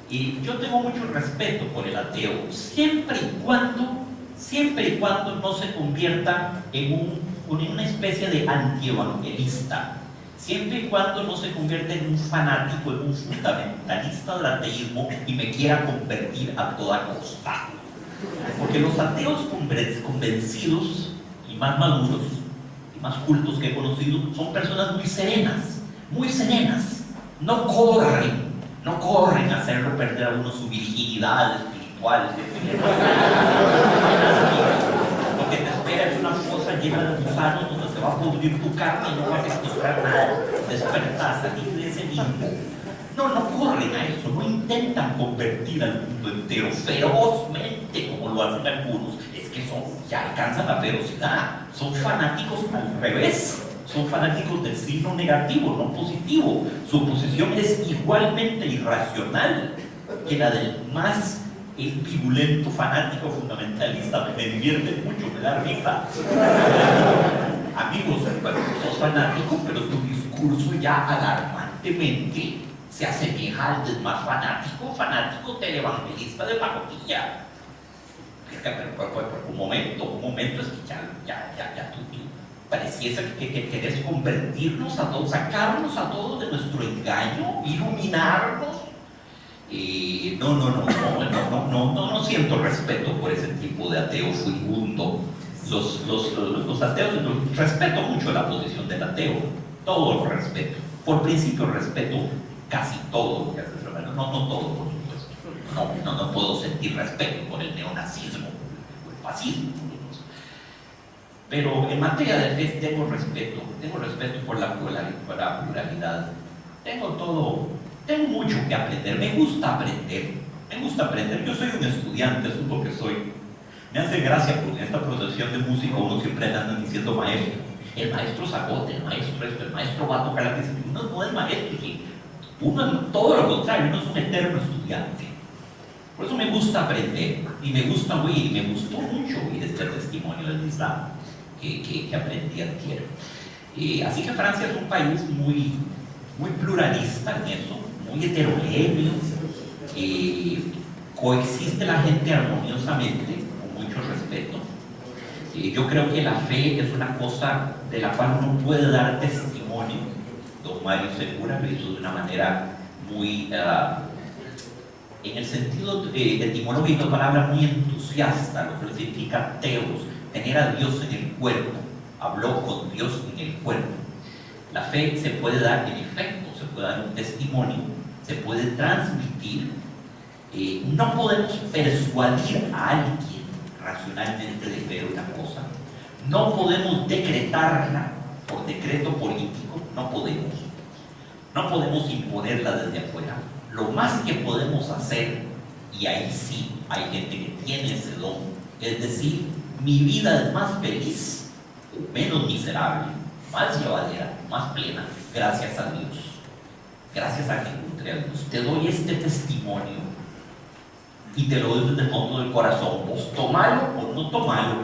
Y yo tengo mucho respeto por el ateo, siempre y cuando no se convierta en una especie de antievangelista. Siempre y cuando no se convierta en un fanático, en un fundamentalista del ateísmo y me quiera convertir a toda costa. Porque los ateos convencidos y más maduros y más cultos que he conocido son personas muy serenas, no corren a hacerlo perder a uno su virginidad espiritual. Lo que te espera es una fosa llena de gusanos donde se va a pudrir tu carne y no vas a encontrar nada. Despertar, salir de ese limbo. No corren a eso, no intentan convertir al mundo entero ferozmente como lo hacen algunos. Es que ya alcanzan la ferocidad, son fanáticos al revés. Son fanáticos del signo negativo, no positivo. Su posición es igualmente irracional que la del más virulento fanático fundamentalista. Me divierte mucho, me da risa. Amigos, sos fanático, pero tu discurso ya alarmantemente se asemeja al del más fanático televangelista de pacotilla. Pero un momento, es que ya tú pareciese que querés convertirnos a todos, sacarnos a todos de nuestro engaño, iluminarnos. No siento respeto por ese tipo de ateo furibundo. Los ateos, respeto mucho la posición del ateo, todo lo respeto. Por principio respeto casi todo lo que hace el hermano, no todo, por supuesto. No puedo sentir respeto por el neonazismo o el fascismo. Pero en materia de fe tengo respeto por la pluralidad. Tengo mucho que aprender, me gusta aprender. Yo soy un estudiante, eso es lo que soy. Me hace gracia porque en esta profesión de músico uno siempre le andan diciendo maestro. El maestro Zagote, el maestro esto, el maestro va a tocar la pieza. Uno no es maestro, ¿sí? Uno todo lo contrario, uno es un eterno estudiante. Por eso me gusta aprender y me gustó mucho oír este testimonio del Islam que aprendí ayer. Así que Francia es un país muy pluralista en eso, muy heterogéneo. Coexiste la gente armoniosamente, con mucho respeto. Yo creo que la fe es una cosa de la cual uno puede dar testimonio. Don Mario Segura lo hizo de una manera muy, en el sentido etimológico de la palabra, muy entusiasta, lo que significa teos, tener a Dios en el cuerpo. Habló con Dios en el cuerpo. La fe se puede dar en efecto, se puede dar un testimonio, se puede transmitir. No podemos persuadir a alguien racionalmente de creer una cosa. No podemos decretarla por decreto político, no podemos imponerla desde afuera. Lo más que podemos hacer, y ahí sí hay gente que tiene ese don, es decir, mi vida es más feliz, menos miserable, más llevadera, más plena, gracias a Dios. Gracias a que encontré a Dios. Te doy este testimonio y te lo doy desde el fondo del corazón. Vos tomalo o no tomalo,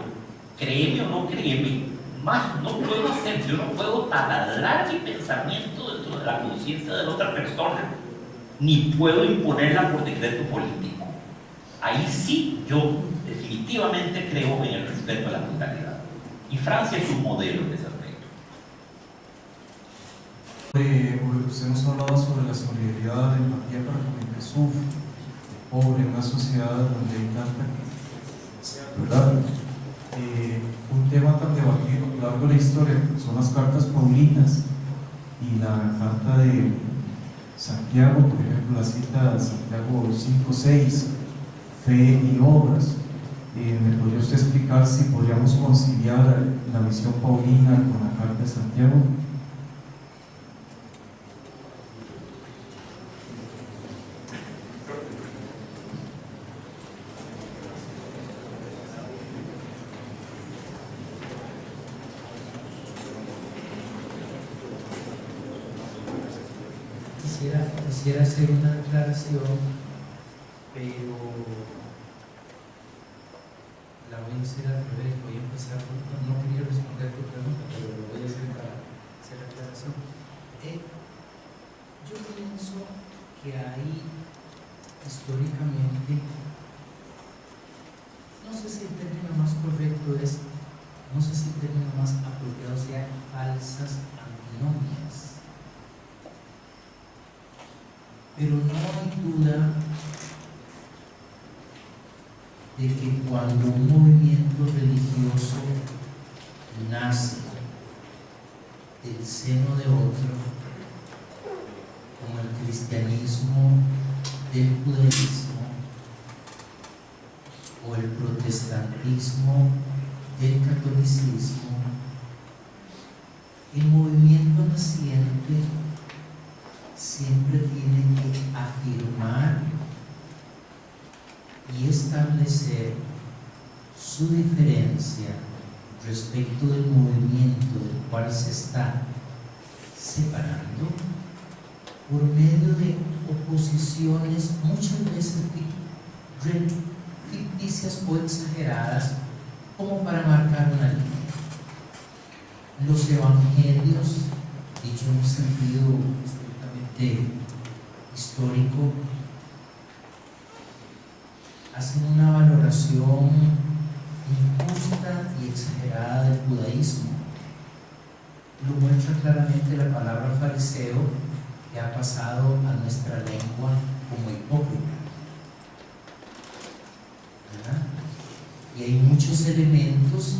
créeme o no créeme, más no puedo hacer, yo no puedo taladrar mi pensamiento dentro de la conciencia de la otra persona, ni puedo imponerla por decreto político. Ahí sí yo definitivamente creo en el respeto a la brutalidad. Y Francia es un modelo en ese aspecto. Usted nos hablaba sobre la solidaridad, la empatía para con el que sufre, pobre, en una sociedad donde hay tanta, ¿verdad? Un tema tan debatido a lo largo de la historia son las cartas paulinas y la carta de Santiago, por ejemplo, la cita de Santiago 5:6, fe y obras. ¿Me podría usted explicar si podríamos conciliar la misión paulina con la carta de Santiago? Quisiera hacer una declaración, pero la voy a hacer al revés. Voy a empezar no quería responder tu pregunta, pero lo voy a hacer para hacer la aclaración. Yo pienso que hay históricamente, no sé si el término más correcto es, no sé si el término más apropiado sea falsas antinomias. Pero no hay duda de que cuando un movimiento religioso nace del seno de otro, como el cristianismo del judaísmo o el protestantismo del catolicismo, el movimiento naciente siempre tiene que afirmar y establecer su diferencia respecto del movimiento del cual se está separando por medio de oposiciones muchas veces ficticias o exageradas como para marcar una línea. Los evangelios, dicho en un sentido histórico, hacen una valoración injusta y exagerada del judaísmo. Lo muestra claramente la palabra fariseo, que ha pasado a nuestra lengua como hipócrita, ¿verdad? Y hay muchos elementos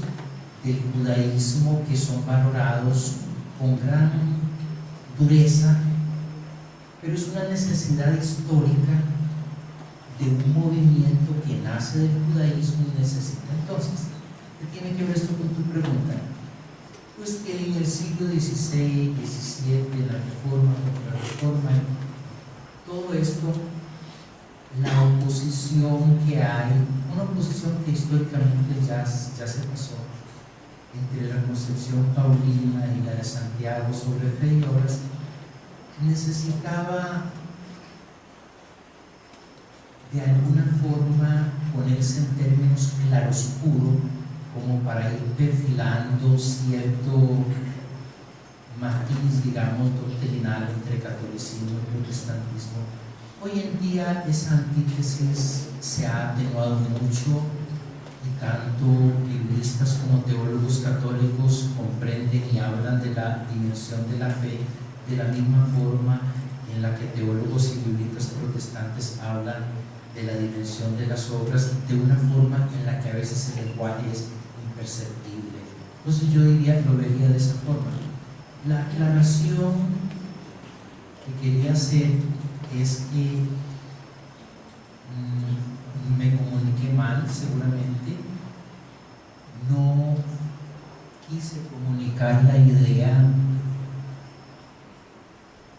del judaísmo que son valorados con gran dureza, pero es una necesidad histórica de un movimiento que nace del judaísmo y necesita. Entonces, ¿qué tiene que ver esto con tu pregunta? Pues que en el siglo XVI, XVII, la reforma, contrarreforma, todo esto, la oposición que hay, una oposición que históricamente ya se pasó entre la concepción paulina y la de Santiago sobre fe y obras, necesitaba de alguna forma ponerse en términos claroscuros como para ir perfilando cierto matiz, digamos, doctrinal entre catolicismo y protestantismo. Hoy en día esa antítesis se ha atenuado mucho y tanto biblistas como teólogos católicos comprenden y hablan de la dimensión de la fe de la misma forma en la que teólogos y biblistas protestantes hablan de la dimensión de las obras, de una forma en la que a veces el lenguaje es imperceptible. Entonces yo diría, lo vería de esa forma. La aclaración que quería hacer es que me comuniqué mal, seguramente. No quise comunicar la idea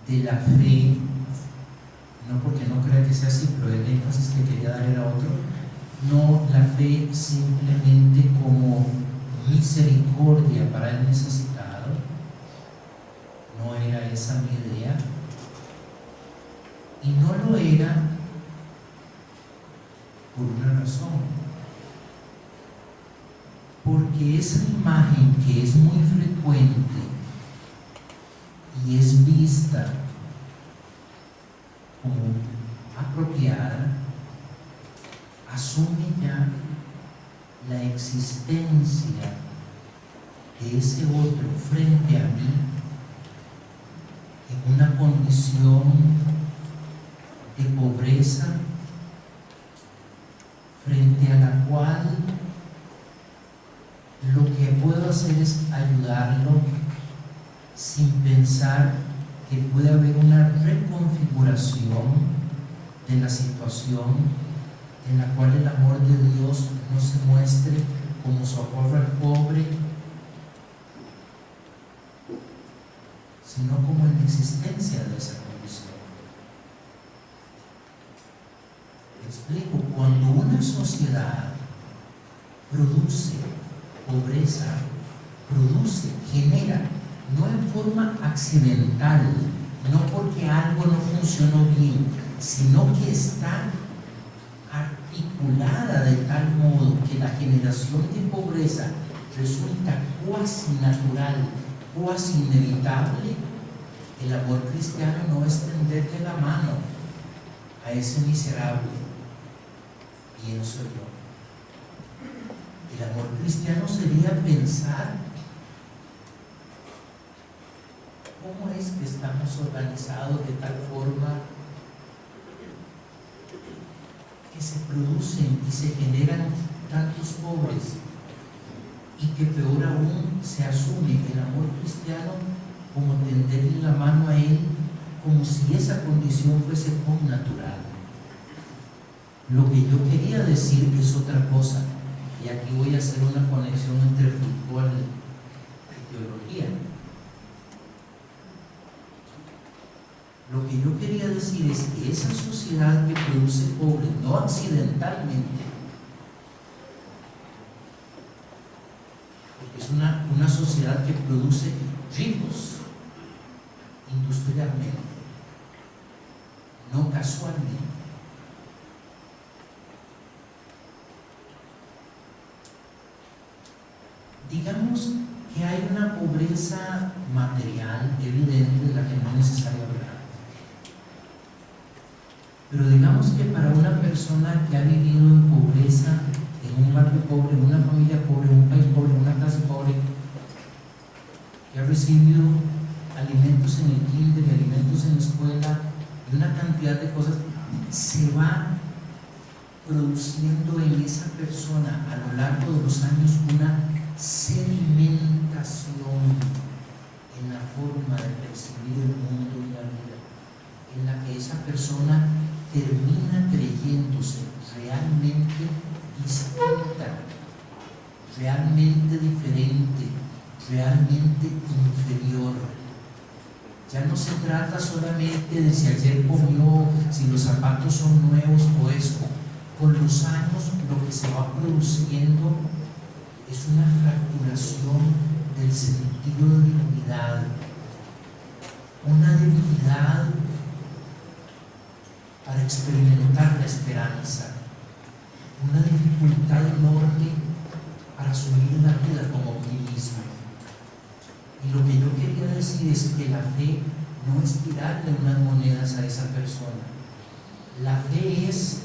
de la fe, no porque no crea que sea así, pero el énfasis que quería dar era otro. No la fe simplemente como misericordia para el necesitado, no era esa mi idea, y no lo era por una razón, Porque esa imagen que es muy frecuente y es vista como apropiada, asume ya la existencia de ese otro frente a mí en una condición de pobreza frente a la cual lo que puedo hacer es ayudarlo sin pensar que puede haber una reconfiguración de la situación en la cual el amor de Dios no se muestre como socorro al pobre, sino como en la existencia de esa condición. Me explico, cuando una sociedad produce pobreza, genera, no en forma accidental, no porque algo no funcionó bien, sino que está articulada de tal modo que la generación de pobreza resulta cuasi natural, cuasi inevitable. El amor cristiano no es tenderle la mano a ese miserable, pienso yo. El amor cristiano sería pensar cómo es que estamos organizados de tal forma que se producen y se generan tantos pobres, y que peor aún se asume el amor cristiano como tenderle la mano a él, como si esa condición fuese connatural. Lo que yo quería decir es otra cosa, y aquí voy a hacer una conexión entre fútbol y teología. Lo que yo quería decir es que esa sociedad que produce pobres, no accidentalmente, porque es una sociedad que produce ricos industrialmente, no casualmente. Digamos que hay una pobreza material evidente de la que no es necesario hablar. Pero digamos que para una persona que ha vivido en pobreza, en un barrio pobre, en una familia pobre, en un país pobre, en una clase pobre, que ha recibido alimentos en el kinder y alimentos en la escuela y una cantidad de cosas, se va produciendo en esa persona a lo largo de los años una sedimentación en la forma de percibir el mundo y la vida, en la que esa persona termina creyéndose realmente distinta, realmente diferente, realmente inferior. Ya no se trata solamente de si ayer comió, si los zapatos son nuevos o eso. Con los años lo que se va produciendo es una fracturación del sentido de dignidad, una debilidad para experimentar la esperanza, una dificultad enorme para asumir la vida como optimismo. Y lo que yo quería decir es que la fe no es tirarle unas monedas a esa persona. La fe es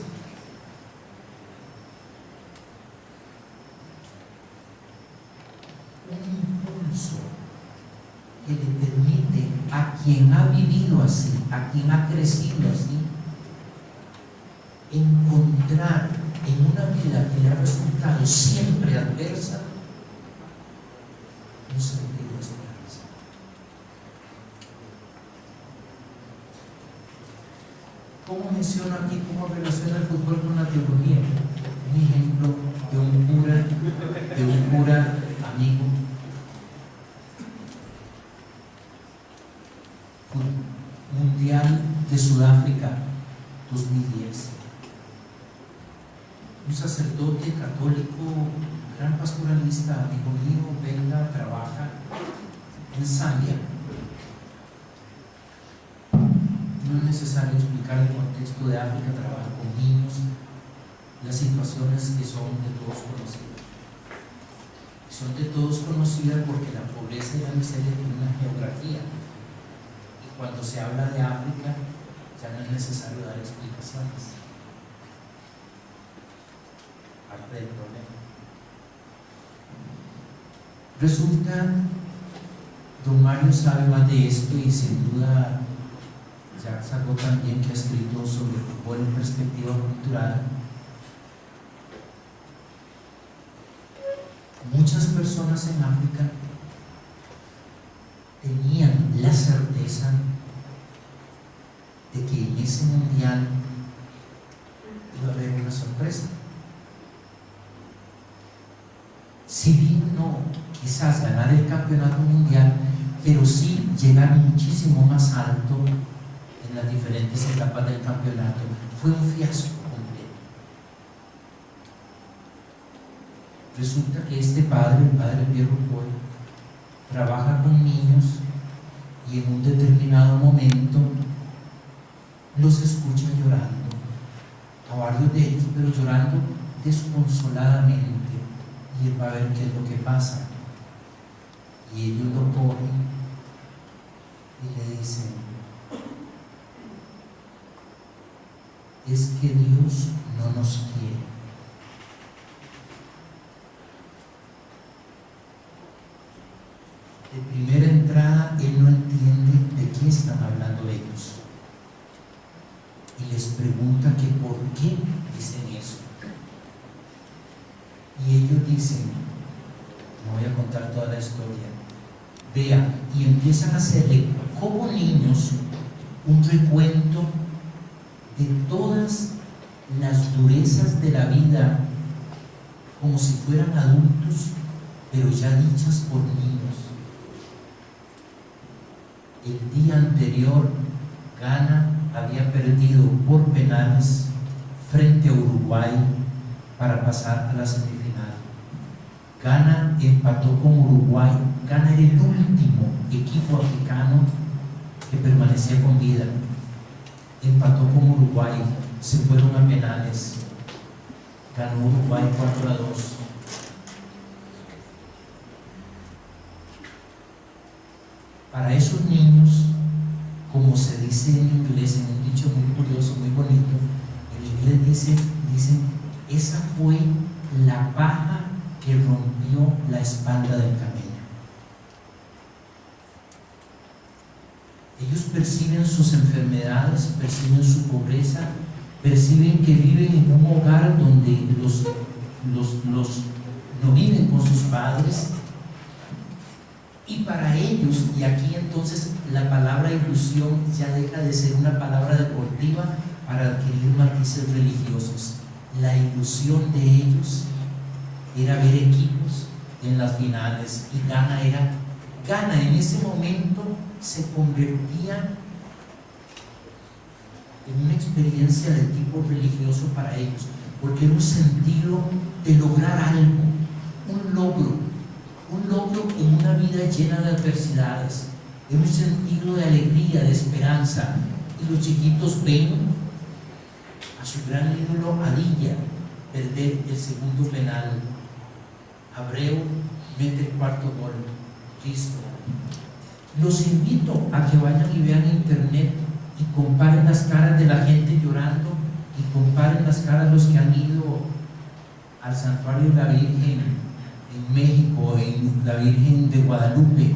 un impulso que le permite a quien ha vivido así, a quien ha crecido así, encontrar en una vida que le ha resultado siempre adversa un sentido de esperanza. ¿Cómo menciono aquí cómo relaciona el fútbol con la teología? Un ejemplo de un cura amigo, Mundial de Sudáfrica 2010. Un sacerdote católico, gran pastoralista, amigo mío, venga, trabaja en Zambia. No es necesario explicar el contexto de África, trabaja con niños, las situaciones que son de todos conocidos. son de todos conocidas porque la pobreza y la miseria tienen una geografía. Y cuando se habla de África, ya no es necesario dar explicaciones. Parte del problema. Resulta, don Mario sabe más de esto y sin duda ya sacó también que ha escrito sobre el fútbol en perspectiva cultural. Muchas personas en África tenían la certeza de que en ese mundial iba a haber una sorpresa. Si bien no quizás ganar el campeonato mundial, pero sí llegar muchísimo más alto en las diferentes etapas del campeonato. Fue un fiasco completo. Resulta que este padre, el padre Pierre Paul, trabaja con niños y en un determinado momento los escucha llorando, a varios de ellos, pero llorando desconsoladamente, y él va a ver qué es lo que pasa. Y ellos lo cogen y le dicen: es que Dios no nos quiere. De primera entrada, él no entiende de qué están hablando ellos. Y les pregunta que por qué dicen eso. Y ellos dicen, no voy a contar toda la historia, vean, y empiezan a hacerle como niños un recuento de todas las durezas de la vida, como si fueran adultos, pero ya dichas por niños. El día anterior, Ghana había perdido por penales frente a Uruguay para pasar a la semifinal. Ghana empató con Uruguay. Ghana era el último equipo africano que permanecía con vida. Empató con Uruguay, se fueron a penales. Ganó Uruguay 4-2. Para esos niños, como se dice en inglés, en un dicho muy curioso, muy bonito, en inglés dicen, esa fue la paja que rompió la espalda del camello. Ellos perciben sus enfermedades, perciben su pobreza, perciben que viven en un hogar donde los no viven con sus padres. Y para ellos, y aquí entonces la palabra ilusión ya deja de ser una palabra deportiva para adquirir matices religiosos. La ilusión de ellos era ver equipos en las finales, y Ghana en ese momento se convertía en una experiencia de tipo religioso para ellos, porque era un sentido de lograr algo, un logro en una vida llena de adversidades, en un sentido de alegría, de esperanza. Y los chiquitos ven a su gran ídolo Adilla perder el segundo penal. Abreu mete el cuarto gol. Listo. Los invito a que vayan y vean internet y comparen las caras de la gente llorando, y comparen las caras de los que han ido al santuario de la Virgen en México, en la Virgen de Guadalupe.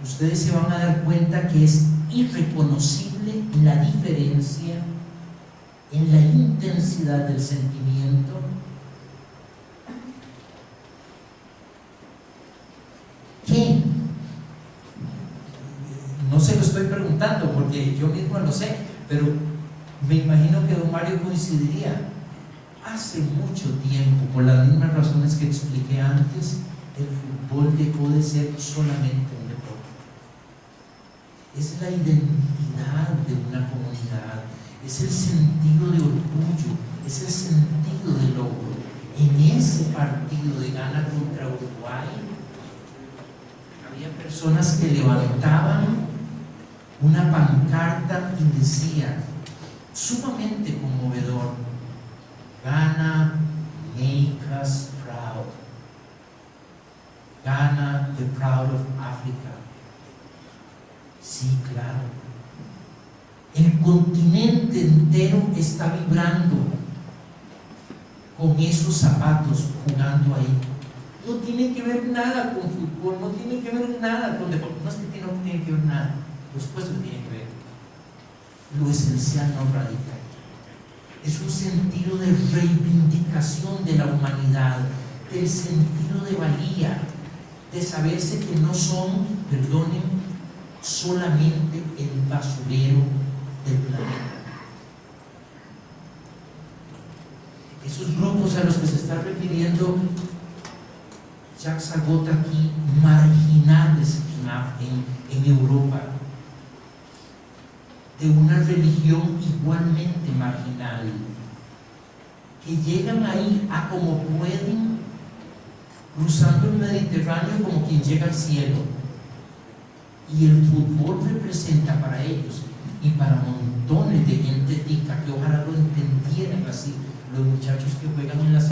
Ustedes se van a dar cuenta que es irreconocible la diferencia en la intensidad del sentimiento. ¿Qué? No se lo estoy preguntando porque yo mismo lo sé, pero me imagino que don Mario coincidiría. Hace mucho tiempo, por las mismas razones que expliqué antes, el fútbol dejó de ser solamente un deporte. Es la identidad de una comunidad, es el sentido de orgullo, es el sentido de logro. En ese partido de Ghana contra Uruguay, había personas que levantaban una pancarta y decían, sumamente conmovedor: Ghana, make us proud. the proud of Africa. Sí, claro. El continente entero está vibrando con esos zapatos jugando ahí. No tiene que ver nada con fútbol, no tiene que ver nada con deporte. No es que no tiene que ver nada, por supuesto que tiene que ver. Lo esencial no radica. Es un sentido de reivindicación de la humanidad, del sentido de valía, de saberse que no son, perdonen, solamente el basurero del planeta. Esos grupos a los que se está refiriendo Jacques Agota aquí, marginales en Europa, de una religión igualmente marginal, que llegan ahí a como pueden, cruzando el Mediterráneo como quien llega al cielo. Y el fútbol representa para ellos y para montones de gente tica que ojalá lo entendieran así, los muchachos que juegan en las